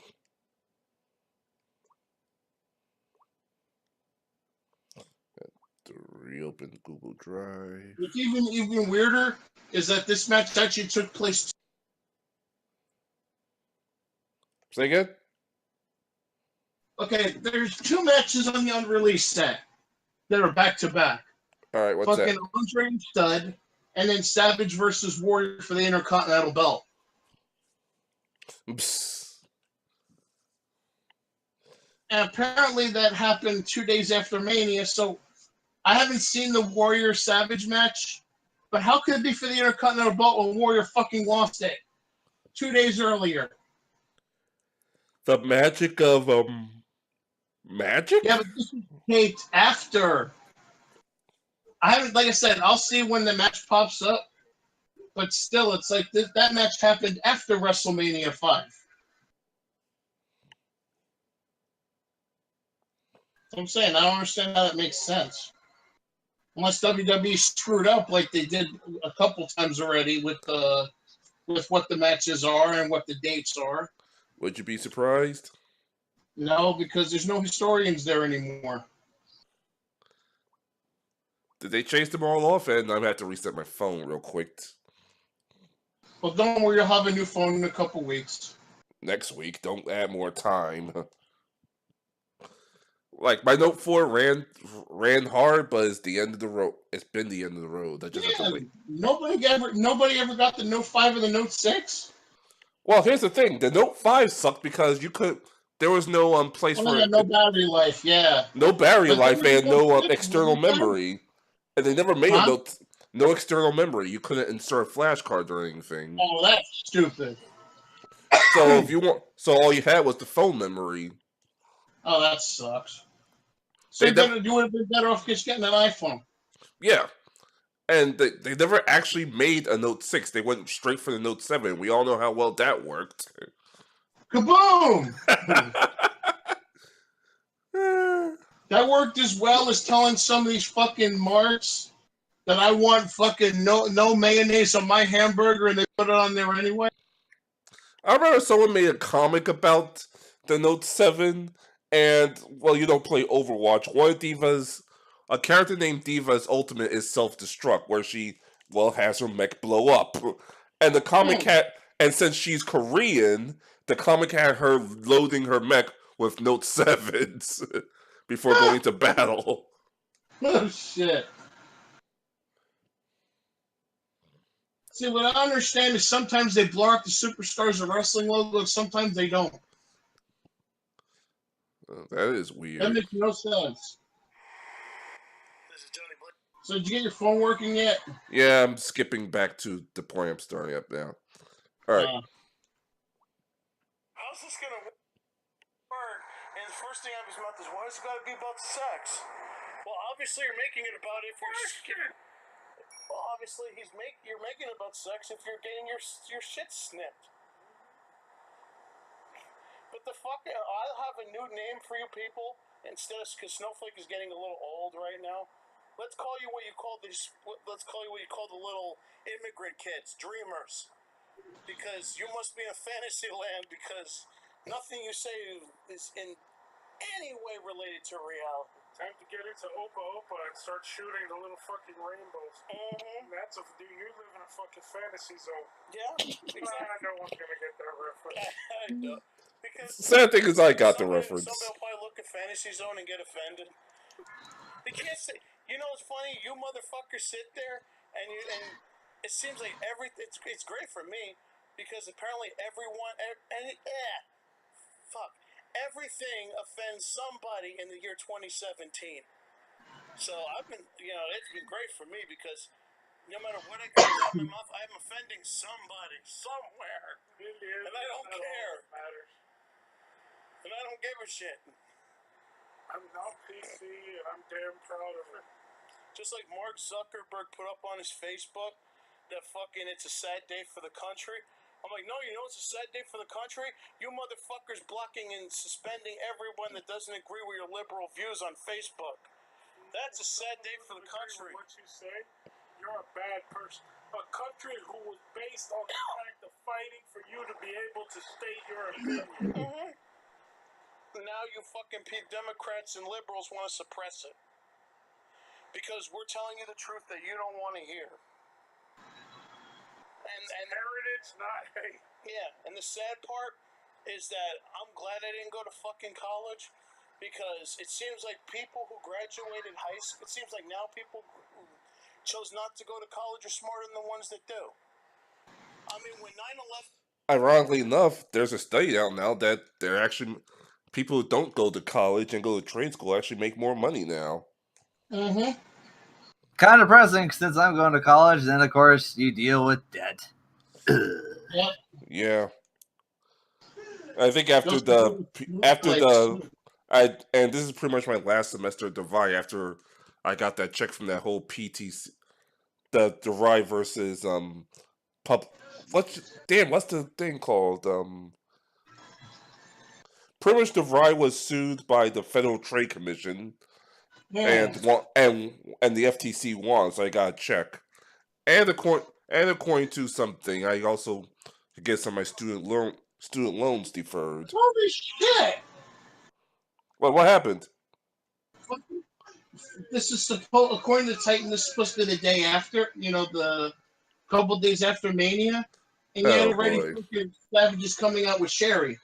To reopen Google Drive. What's even weirder is that this match actually took place. Say again? Okay, there's two matches on the unreleased set that are back to back. All right, what's Fucking that? Andre and Stud, and then Savage versus Warrior for the Intercontinental Belt. Psst. And apparently that happened 2 days after Mania, so I haven't seen the Warrior Savage match, but how could it be for the Intercontinental Belt when Warrior fucking lost it 2 days earlier? The magic of magic? Yeah, but this was taped after. I haven't, like I said, I'll see when the match pops up, but still, it's like that match happened after WrestleMania 5. I'm saying I don't understand how that makes sense. Unless WWE screwed up like they did a couple times already with what the matches are and what the dates are. Would you be surprised? No, because there's no historians there anymore. Did they chase them all off? And I'm gonna have to reset my phone real quick. Well, don't worry, you'll have a new phone in a couple weeks. Next week, don't add more time. Like my Note 4 ran hard, but it's the end of the road. It's been the end of the road. I just have to wait. Nobody ever got the Note 5 or the Note 6. Well, here's the thing: the Note 5 sucked because there was no place for it. No battery life. Yeah. No battery But life there was and no no external memory. memory, and they never made Huh? no external memory. You couldn't insert flash cards or anything. Oh, that's stupid. So all you had was the phone memory. Oh, that sucks. So you would have been better off just getting an iPhone. Yeah. And they never actually made a Note 6. They went straight for the Note 7. We all know how well that worked. Kaboom! That worked as well as telling some of these fucking marks that I want fucking no mayonnaise on my hamburger and they put it on there anyway. I remember someone made a comic about the Note 7, and, well, you don't play Overwatch. One of Diva's, a character named Diva's ultimate is self-destruct, where she, well, has her mech blow up. And the comic and since she's Korean, the comic had her loading her mech with Note 7s before going to battle. Oh, shit. See, what I understand is sometimes they blur out the superstars of wrestling logo, and sometimes they don't. That is That weird. makes no sense. This is Johnny Blaze. So did you get your phone working yet? Yeah, I'm skipping back to the point I'm starting up now. All right. How's this gonna work? And the first thing out of his mouth is, why is it gotta be about sex? Well, obviously you're making it about if you're. Well, obviously you're making it about sex if you're getting your shit snipped. But I'll have a new name for you people instead of, because Snowflake is getting a little old right now. Let's call you what you call these. Let's call you what you call the little immigrant kids, dreamers, because you must be in fantasy land because nothing you say is in any way related to reality. Time to get into Opa Opa and start shooting the little fucking rainbows. Mm-hmm. Dude, you live in a fucking fantasy zone. Yeah, exactly. No one's gonna get that reference. I know. Because Sad thing is, I got the reference. Somebody will probably look at Fantasy Zone and get offended. They can't say. You know what's funny? You motherfuckers sit there and it seems like it's great for me because apparently everything offends somebody in the year 2017. So I've been, it's been great for me because no matter what I come out of my mouth, I'm offending somebody somewhere, and I don't care. And I don't give a shit. I'm not PC and I'm damn proud of it. Just like Mark Zuckerberg put up on his Facebook that fucking it's a sad day for the country. I'm like, no, you know it's a sad day for the country? You motherfuckers blocking and suspending everyone that doesn't agree with your liberal views on Facebook. That's a sad day for the country. What you say, you're a bad person. A country who was based on the fact of fighting for you to be able to state your opinion. Mm-hmm. Now you fucking Democrats and liberals want to suppress it. Because we're telling you the truth that you don't want to hear. And heritage, not hate. Yeah, and the sad part is that I'm glad I didn't go to fucking college because it seems like people who graduated high school, it seems like now people who chose not to go to college are smarter than the ones that do. I mean, when 9/11... Ironically enough, there's a study out now that they're actually people who don't go to college and go to trade school actually make more money now. Mm-hmm. Kind of depressing since I'm going to college. Then, of course, you deal with debt. Yep. Yeah. I think and this is pretty much my last semester at DeVry after I got that check from that whole PTC, the DeVry versus what's the thing called? Pretty much DeVry was sued by the Federal Trade Commission. And the FTC won, so I got a check. And according to something, I also get some of my student loans deferred. Holy shit! Well, what happened? This is according to Titan, this is supposed to be the day after, the couple days after Mania. And yet already fucking Savage is coming out with Sherry.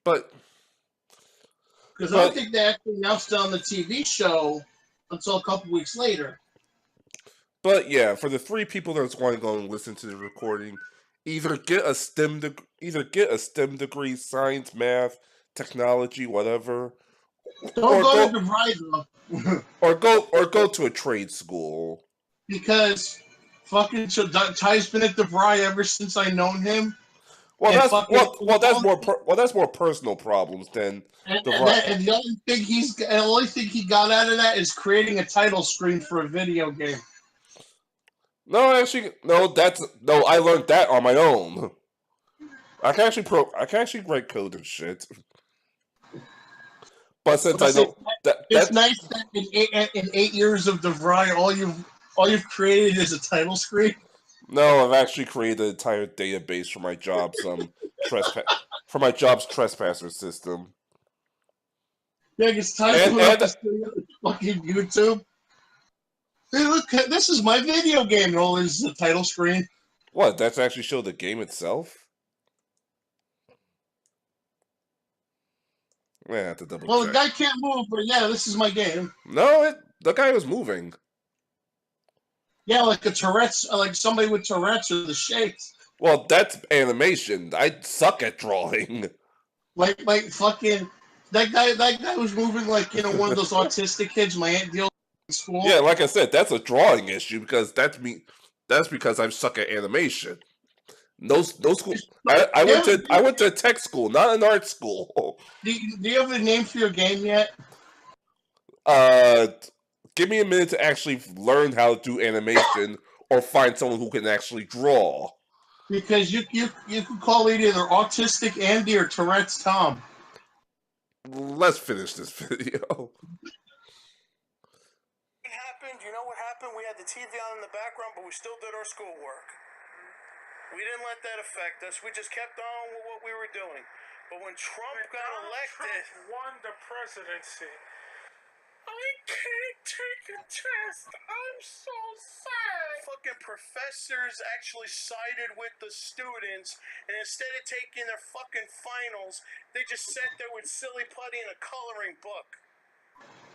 But... Because I don't think they actually announced it on the TV show until a couple weeks later. But yeah, for the 3 people that's going to go and listen to the recording, either get a STEM degree, science, math, technology, whatever. Don't go to DeVry though. or go to a trade school. Because fucking Ty's been at DeVry ever since I known him. Well, that's more personal problems than the only thing he got out of that is creating a title screen for a video game. No, actually, I learned that on my own. I can actually write code and shit. But since I don't, it's nice that in 8 years of DeVry, all you've created is a title screen. No, I've actually created an entire database for my job's trespasser system. Yeah, it's time to put up this thing on fucking YouTube. Hey, look, this is my video game. And all is the title screen. What? That's actually show the game itself? I have to double check. Well, the guy can't move, but yeah, this is my game. No, the guy was moving. Yeah, like a Tourette's, like somebody with Tourette's or the shakes. Well, that's animation. I suck at drawing. Like fucking that guy was moving like one of those autistic kids. My aunt deals in school. Yeah, like I said, that's a drawing issue because that's me. That's because I suck at animation. No school. I went to a tech school, not an art school. Do you have a name for your game yet? Give me a minute to actually learn how to do animation or find someone who can actually draw. Because you could call it either Autistic Andy or Tourette's Tom. Let's finish this video. What happened? You know what happened? We had the TV on in the background, but we still did our schoolwork. We didn't let that affect us. We just kept on with what we were doing. But when Trump got elected, Trump won the presidency. I can't take a test. I'm so sad. fucking professors actually sided with the students, and instead of taking their fucking finals, they just sat there with silly putty and a coloring book.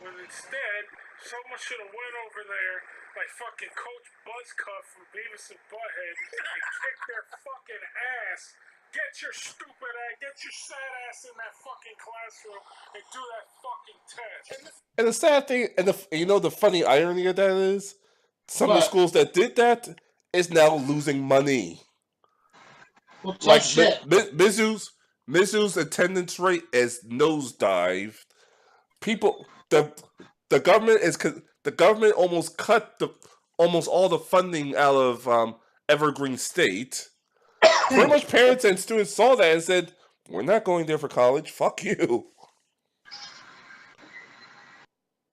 When instead, someone should have went over there like fucking Coach Buzzcuff from Beavis and Butthead and kicked their fucking ass. Get your stupid ass, get your sad ass in that fucking classroom and do that fucking test. And the sad thing, and the funny irony of that is, some of the schools that did that is now losing money. Well, Like shit. Mizzou's attendance rate is nosedived. People, the government almost cut almost all the funding out of Evergreen State. Pretty much parents and students saw that and said, "We're not going there for college. Fuck you."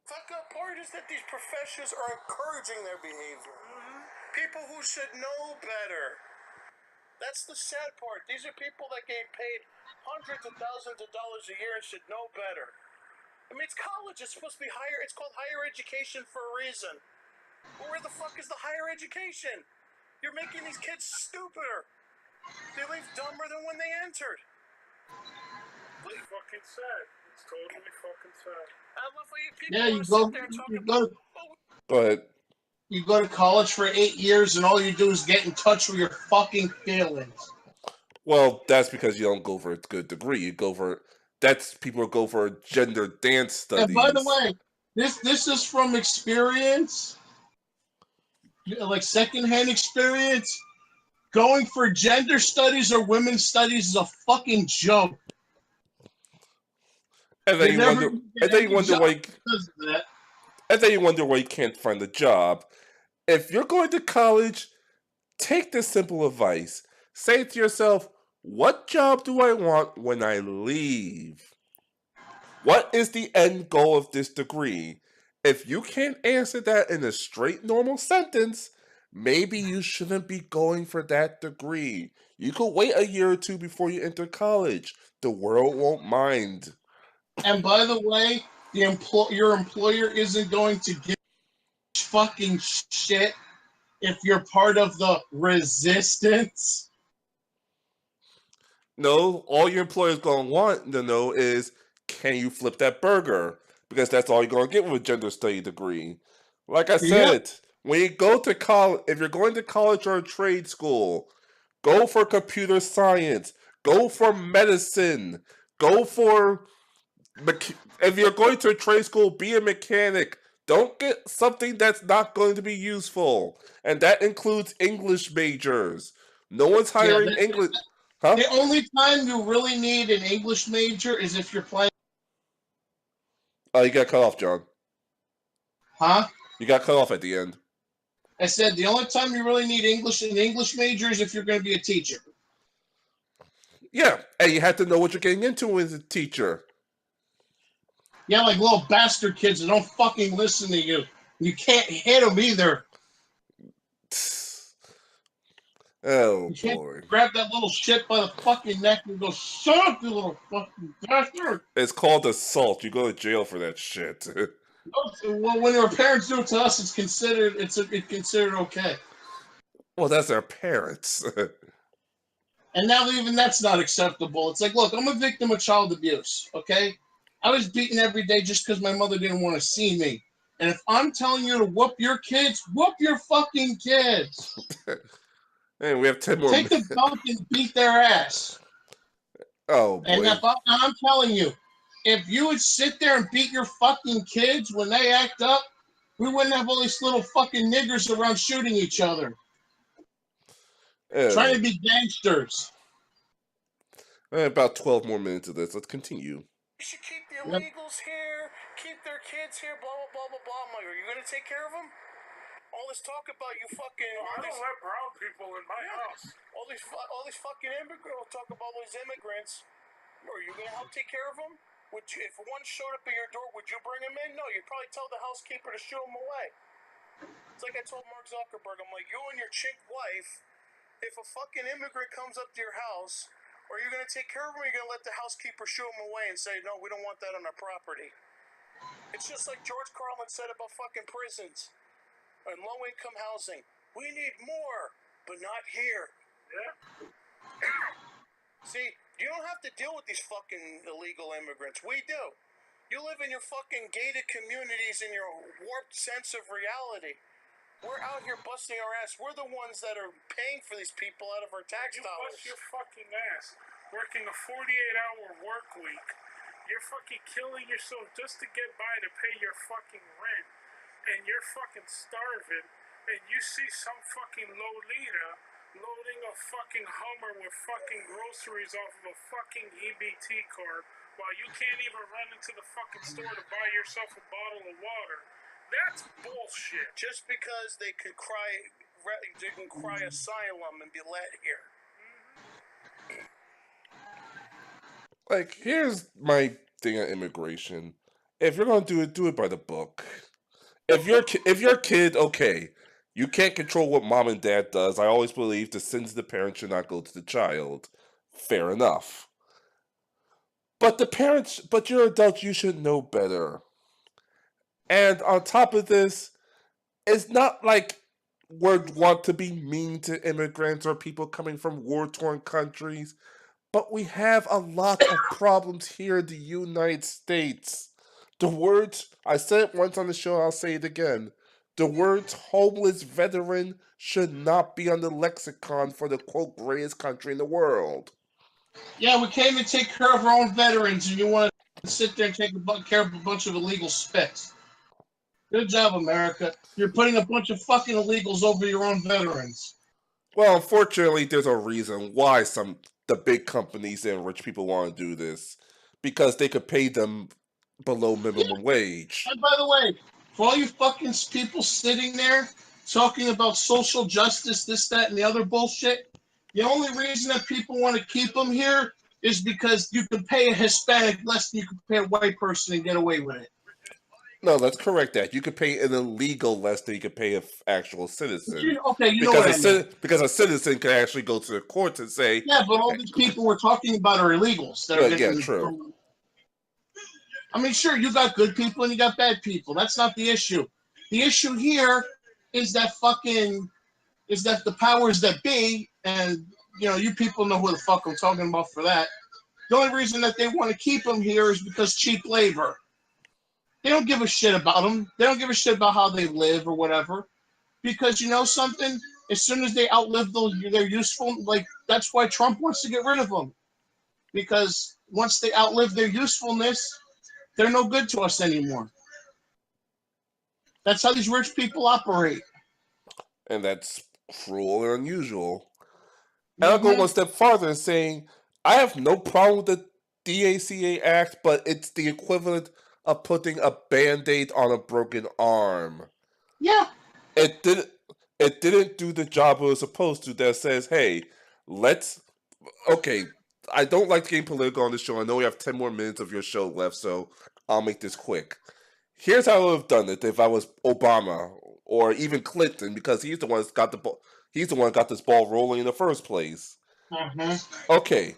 Fuck up part is that these professors are encouraging their behavior. People who should know better. That's the sad part. These are people that get paid hundreds of thousands of dollars a year and should know better. I mean, it's college. It's supposed to be higher. It's called higher education for a reason. Well, where the fuck is the higher education? You're making these kids stupider. They leave dumber than when they entered. It's fucking sad. It's totally fucking sad. I love how people sit there and talk about. Go ahead. You go to college for 8 years and all you do is get in touch with your fucking feelings. Well, that's because you don't go for a good degree. You go for people who go for gender dance studies. And by the way, this is from experience, like secondhand experience. Going for gender studies or women's studies is a fucking joke. And then you wonder why you can't find a job. If you're going to college, take this simple advice. Say to yourself, what job do I want when I leave? What is the end goal of this degree? If you can't answer that in a straight, normal sentence, maybe you shouldn't be going for that degree. You could wait a year or two before you enter college. The world won't mind. And by the way, your employer isn't going to give fucking shit if you're part of the resistance. No, all your employer's going to want to know is, can you flip that burger? Because that's all you're going to get with a gender study degree. Like I said, when you go to college, if you're going to college or a trade school, go for computer science, go for medicine, go for... If you're going to a trade school, be a mechanic. Don't get something that's not going to be useful. And that includes English majors. No one's hiring English... Huh? The only time you really need an English major is if you're playing... Oh, you got cut off, John. Huh? You got cut off at the end. I said the only time you really need an English major is if you're going to be a teacher. Yeah, and you have to know what you're getting into as a teacher. Yeah, like little bastard kids that don't fucking listen to you. You can't hit them either. Oh, you can't boy. Grab that little shit by the fucking neck and go, shut up, you little fucking bastard. It's called assault. You go to jail for that shit. Well, when our parents do it to us, it's considered okay. Well, that's our parents. And now even that's not acceptable. It's like, look, I'm a victim of child abuse, okay? I was beaten every day just because my mother didn't want to see me. And if I'm telling you to whoop your kids, whoop your fucking kids. Hey, we have 10 more Take minutes. the belt and beat their ass. Oh, And boy. I'm telling you, if you would sit there and beat your fucking kids when they act up, we wouldn't have all these little fucking niggers around shooting each other, trying to be gangsters. About 12 more minutes of this. Let's continue. You should keep the illegals here, keep their kids here, blah, blah, blah, blah, blah. I'm like, are you going to take care of them? All this talk about you fucking... I don't let brown people in my house. All these fucking immigrants talk about those immigrants. Are you going to help take care of them? Would you, if one showed up at your door, would you bring him in? No, you'd probably tell the housekeeper to shoo him away. It's like I told Mark Zuckerberg, I'm like, you and your chick wife, if a fucking immigrant comes up to your house, are you going to take care of him, or are you going to let the housekeeper shoo him away and say, no, we don't want that on our property? It's just like George Carlin said about fucking prisons and low-income housing. We need more, but not here. Yeah. See, you don't have to deal with these fucking illegal immigrants. We do. You live in your fucking gated communities in your warped sense of reality. We're out here busting our ass. We're the ones that are paying for these people out of our tax You dollars. bust your fucking ass working a 48-hour work week. You're fucking killing yourself just to get by to pay your fucking rent. And you're fucking starving. And you see some fucking Lolita loading a fucking Hummer with fucking groceries off of a fucking EBT card while you can't even run into the fucking store to buy yourself a bottle of water. That's bullshit. Just because they can cry asylum and be let here. Like, here's my thing on immigration. If you're gonna do it by the book. If you're a kid, okay, you can't control what mom and dad does. I always believe the sins of the parent should not go to the child. Fair enough. But you're adults, you should know better. And on top of this, it's not like we want to be mean to immigrants or people coming from war-torn countries, but we have a lot of problems here in the United States. The words, I said it once on the show, I'll say it again. The words homeless veteran should not be on the lexicon for the quote greatest country in the world. Yeah, we came to take care of our own veterans, and you want to sit there and take care of a bunch of illegal spits. Good job, America. You're putting a bunch of fucking illegals over your own veterans. Well, unfortunately, there's a reason why the big companies and rich people want to do this. Because they could pay them below minimum wage. And by the way, for all you fucking people sitting there talking about social justice, this, that, and the other bullshit, the only reason that people want to keep them here is because you can pay a Hispanic less than you can pay a white person and get away with it. No, let's correct that. You could pay an illegal less than you could pay an actual citizen. Okay, you know what I mean. Because a citizen can actually go to the courts and say... Yeah, but all these people we're talking about are illegals. That are yeah, true. I mean, sure, you got good people and you got bad people. That's not the issue. The issue here is that the powers that be, and you people know who the fuck I'm talking about for that. The only reason that they want to keep them here is because cheap labor. They don't give a shit about them. They don't give a shit about how they live or whatever. Because you know something? As soon as they outlive their useful, that's why Trump wants to get rid of them. Because once they outlive their usefulness, they're no good to us anymore. That's how these rich people operate. And that's cruel and unusual. And I'll go one step farther and saying, I have no problem with the DACA Act, but it's the equivalent of putting a Band-Aid on a broken arm. Yeah. It didn't do the job it was supposed to that says, hey, okay, I don't like getting political on the show. I know we have 10 more minutes of your show left, so I'll make this quick. Here's how I would have done it if I was Obama or even Clinton, because he's the one that got this ball rolling in the first place. Mm-hmm. Okay,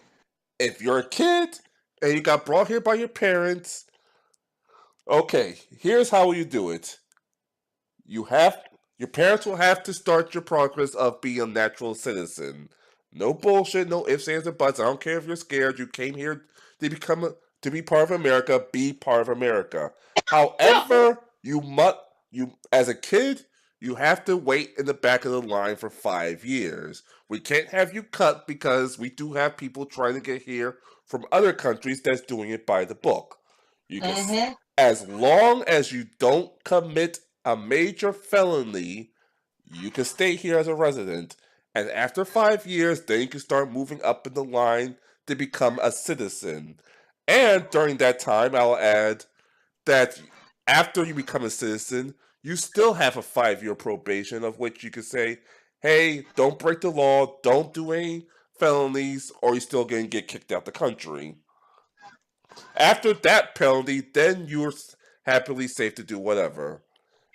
if you're a kid and you got brought here by your parents, okay, here's how you do it. Your parents will have to start your progress of being a natural citizen. No bullshit, no ifs, ands, or buts. I don't care if you're scared. You came here to be part of America. Be part of America. However, you as a kid, you have to wait in the back of the line for 5 years. We can't have you cut because we do have people trying to get here from other countries that's doing it by the book. You can, as long as you don't commit a major felony, you can stay here as a resident. And after 5 years, then you can start moving up in the line to become a citizen. And during that time, I'll add that after you become a citizen, you still have a 5 year probation of which you can say, hey, don't break the law, don't do any felonies, or you're still going to get kicked out the country. After that penalty, then you're happily safe to do whatever.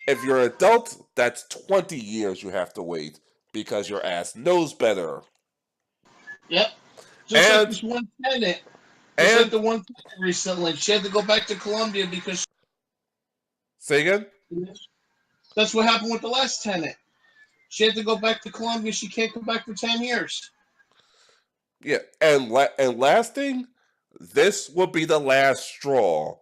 If you're an adult, that's 20 years you have to wait because your ass knows better. Yep. Just like this one tenant. Just like the one recently. She had to go back to Colombia because... Say again? That's what happened with the last tenant. She had to go back to Colombia. She can't come back for 10 years. Yeah, and last thing, this will be the last straw.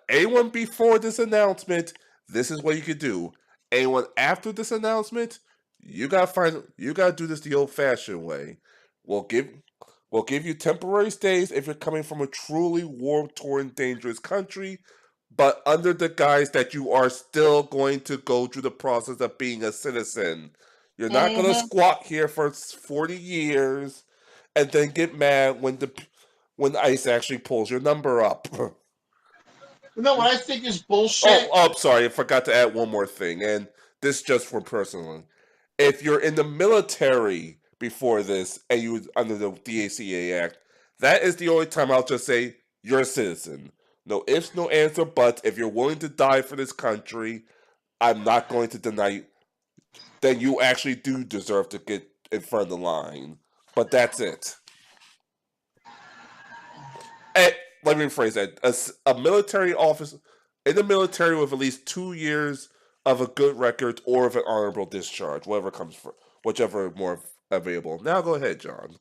Anyone before this announcement, this is what you could do. Anyone after this announcement, you gotta do this the old-fashioned way. We'll give you temporary stays if you're coming from a truly war-torn, dangerous country, but under the guise that you are still going to go through the process of being a citizen. You're not going to squat here for 40 years and then get mad when ICE actually pulls your number up. No, what I think is bullshit. Oh, I'm sorry. I forgot to add one more thing, and this just for personal. If you're in the military before this and you under the DACA Act, that is the only time I'll just say you're a citizen. No ifs, no ands, or buts. If you're willing to die for this country, I'm not going to deny you. Then you actually do deserve to get in front of the line. But that's it. And, let me rephrase that. A military officer in the military with at least 2 years of a good record or of an honorable discharge, whichever more available. Now go ahead, John.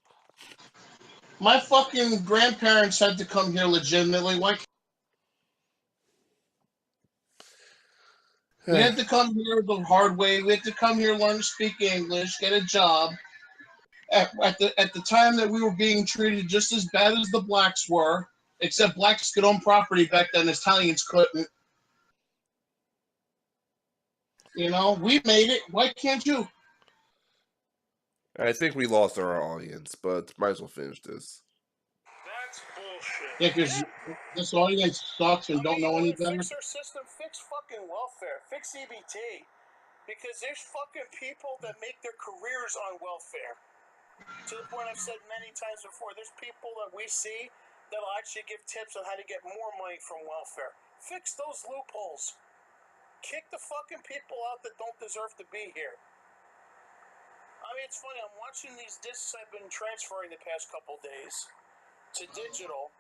My fucking grandparents had to come here legitimately. Why? We had to come here the hard way. We had to come here, learn to speak English, get a job. At the time that we were being treated just as bad as the blacks were, except blacks could own property back then, Italians couldn't. You know, we made it. Why can't you? I think we lost our audience, but might as well finish this. That's bullshit. Yeah, because this audience sucks and don't know any better. Fix our system, fix fucking welfare, fix EBT. Because there's fucking people that make their careers on welfare. To the point I've said many times before, there's people that we see that'll actually give tips on how to get more money from welfare. Fix those loopholes. Kick the fucking people out that don't deserve to be here. I mean, it's funny, I'm watching these discs I've been transferring the past couple days to digital,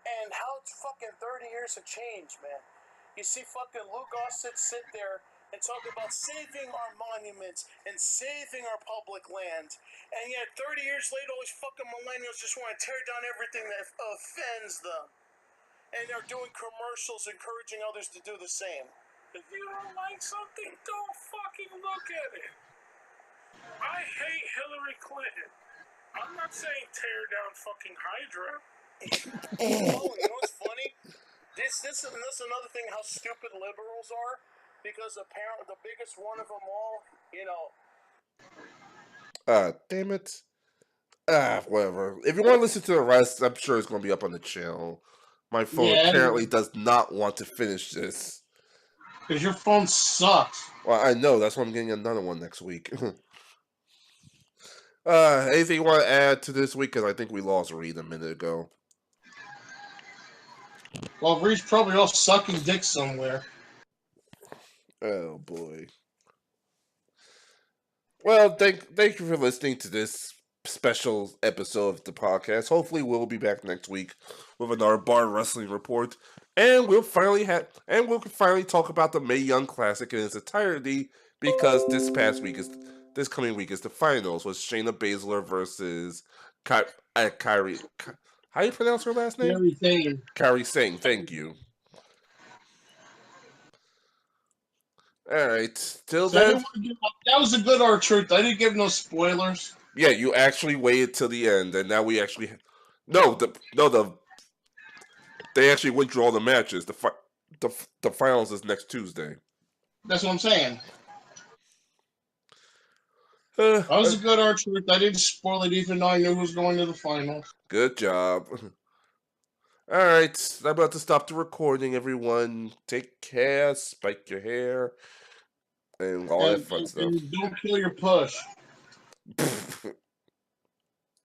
and how it's fucking 30 years of change, man. You see fucking Lou Gossett sit there and talk about saving our monuments and saving our public land, and yet 30 years later, all these fucking millennials just want to tear down everything that offends them. And they're doing commercials encouraging others to do the same. If you don't like something, don't fucking look at it. I hate Hillary Clinton. I'm not saying tear down fucking Hydra. Oh, you know what's funny? This is another thing how stupid liberals are, because apparently the biggest one of them all, you know. Damn it. Whatever. If you want to listen to the rest, I'm sure it's going to be up on the channel. My phone apparently does not want to finish this. Because your phone sucks. Well, I know. That's why I'm getting another one next week. Anything you want to add to this week? Because I think we lost Reed a minute ago. Well, Reed's probably all sucking dick somewhere. Oh, boy. Well, thank you for listening to this special episode of the podcast. Hopefully, we'll be back next week with another Bar Wrestling Report. And we'll finally talk about the Mae Young Classic in its entirety, because this coming week is the finals with Shayna Baszler versus Kairi. How do you pronounce her last name? Kairi Sane. Kairi Sane. Thank you. All right. Till So I then, didn't want to that was a good R-Truth. I didn't give no spoilers. yeah, you actually waited till the end, and now we actually they actually withdraw the matches. The finals is next Tuesday. That's what I'm saying. Uh, That was a good R-Truth. I didn't spoil it even though I knew who was going to the finals. Good job. All right, I'm about to stop the recording. Everyone, take care, spike your hair, and all that fun stuff. And don't kill your push.